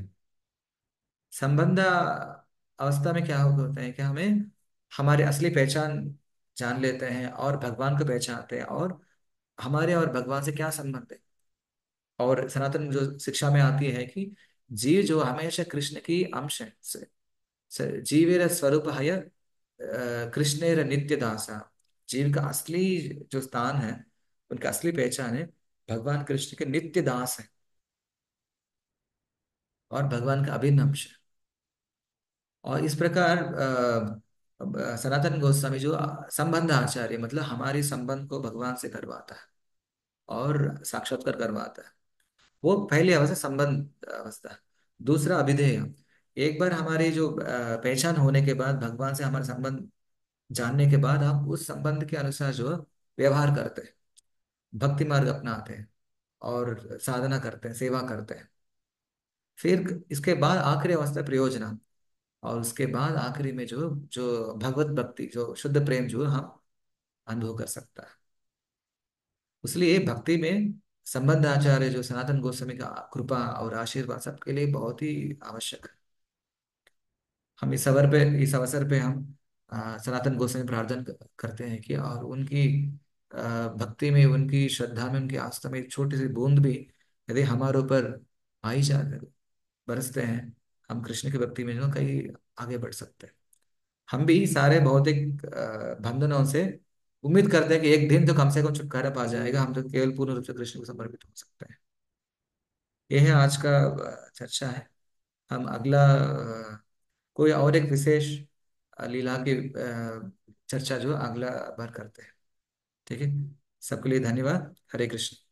संबंध अवस्था में क्या होता है कि हमें हमारे असली पहचान जान लेते हैं, और भगवान को पहचानते हैं, और हमारे और भगवान से क्या संबंध है। और सनातन जो शिक्षा में आती है कि जीव जो हमेशा कृष्ण की अंश है, जीवेर स्वरूप है कृष्णेर नित्य दासा। जीव का असली जो स्थान है, उनका असली पहचान है भगवान कृष्ण के नित्य दास है, और भगवान का अभिन्न अंश है। और इस प्रकार सनातन गोस्वामी जो संबंध आचार्य, मतलब हमारे संबंध को भगवान से करवाता है और साक्षात्कार करवाता है। वो पहली अवस्था संबंध अवस्था। दूसरा अभिधेय। एक बार हमारी जो पहचान होने के बाद, भगवान से हमारा संबंध जानने के बाद, हम उस संबंध के अनुसार जो व्यवहार करते हैं, भक्ति मार्ग अपनाते हैं, और साधना करते हैं, सेवा करते हैं। फिर इसके बाद आखिरी अवस्था प्रयोजना। और उसके बाद आखिरी में जो जो भगवत भक्ति, जो शुद्ध प्रेम जो हम अनुभव कर सकता है। इसलिए भक्ति में संबंध आचार्य जो सनातन गोस्वामी का कृपा और आशीर्वाद सबके लिए बहुत ही आवश्यक है। हम इस अवसर पे हम सनातन गोस्वामी प्रार्थना करते हैं कि, और उनकी भक्ति में, उनकी श्रद्धा में, उनकी आस्था में एक छोटी सी बूंद भी यदि हमारे ऊपर आई जाकर बरसते हैं, हम कृष्ण की भक्ति में जो कहीं आगे बढ़ सकते हैं। हम भी सारे भौतिक बंधनों से उम्मीद करते हैं कि एक दिन तो कम से कम छुटकारा पा जाएगा, हम तो केवल पूर्ण रूप से कृष्ण को समर्पित हो सकते हैं। यह है आज का चर्चा है। हम अगला कोई और एक विशेष लीला की चर्चा जो अगला बार करते हैं। ठीक है। सबके लिए धन्यवाद। हरे कृष्ण।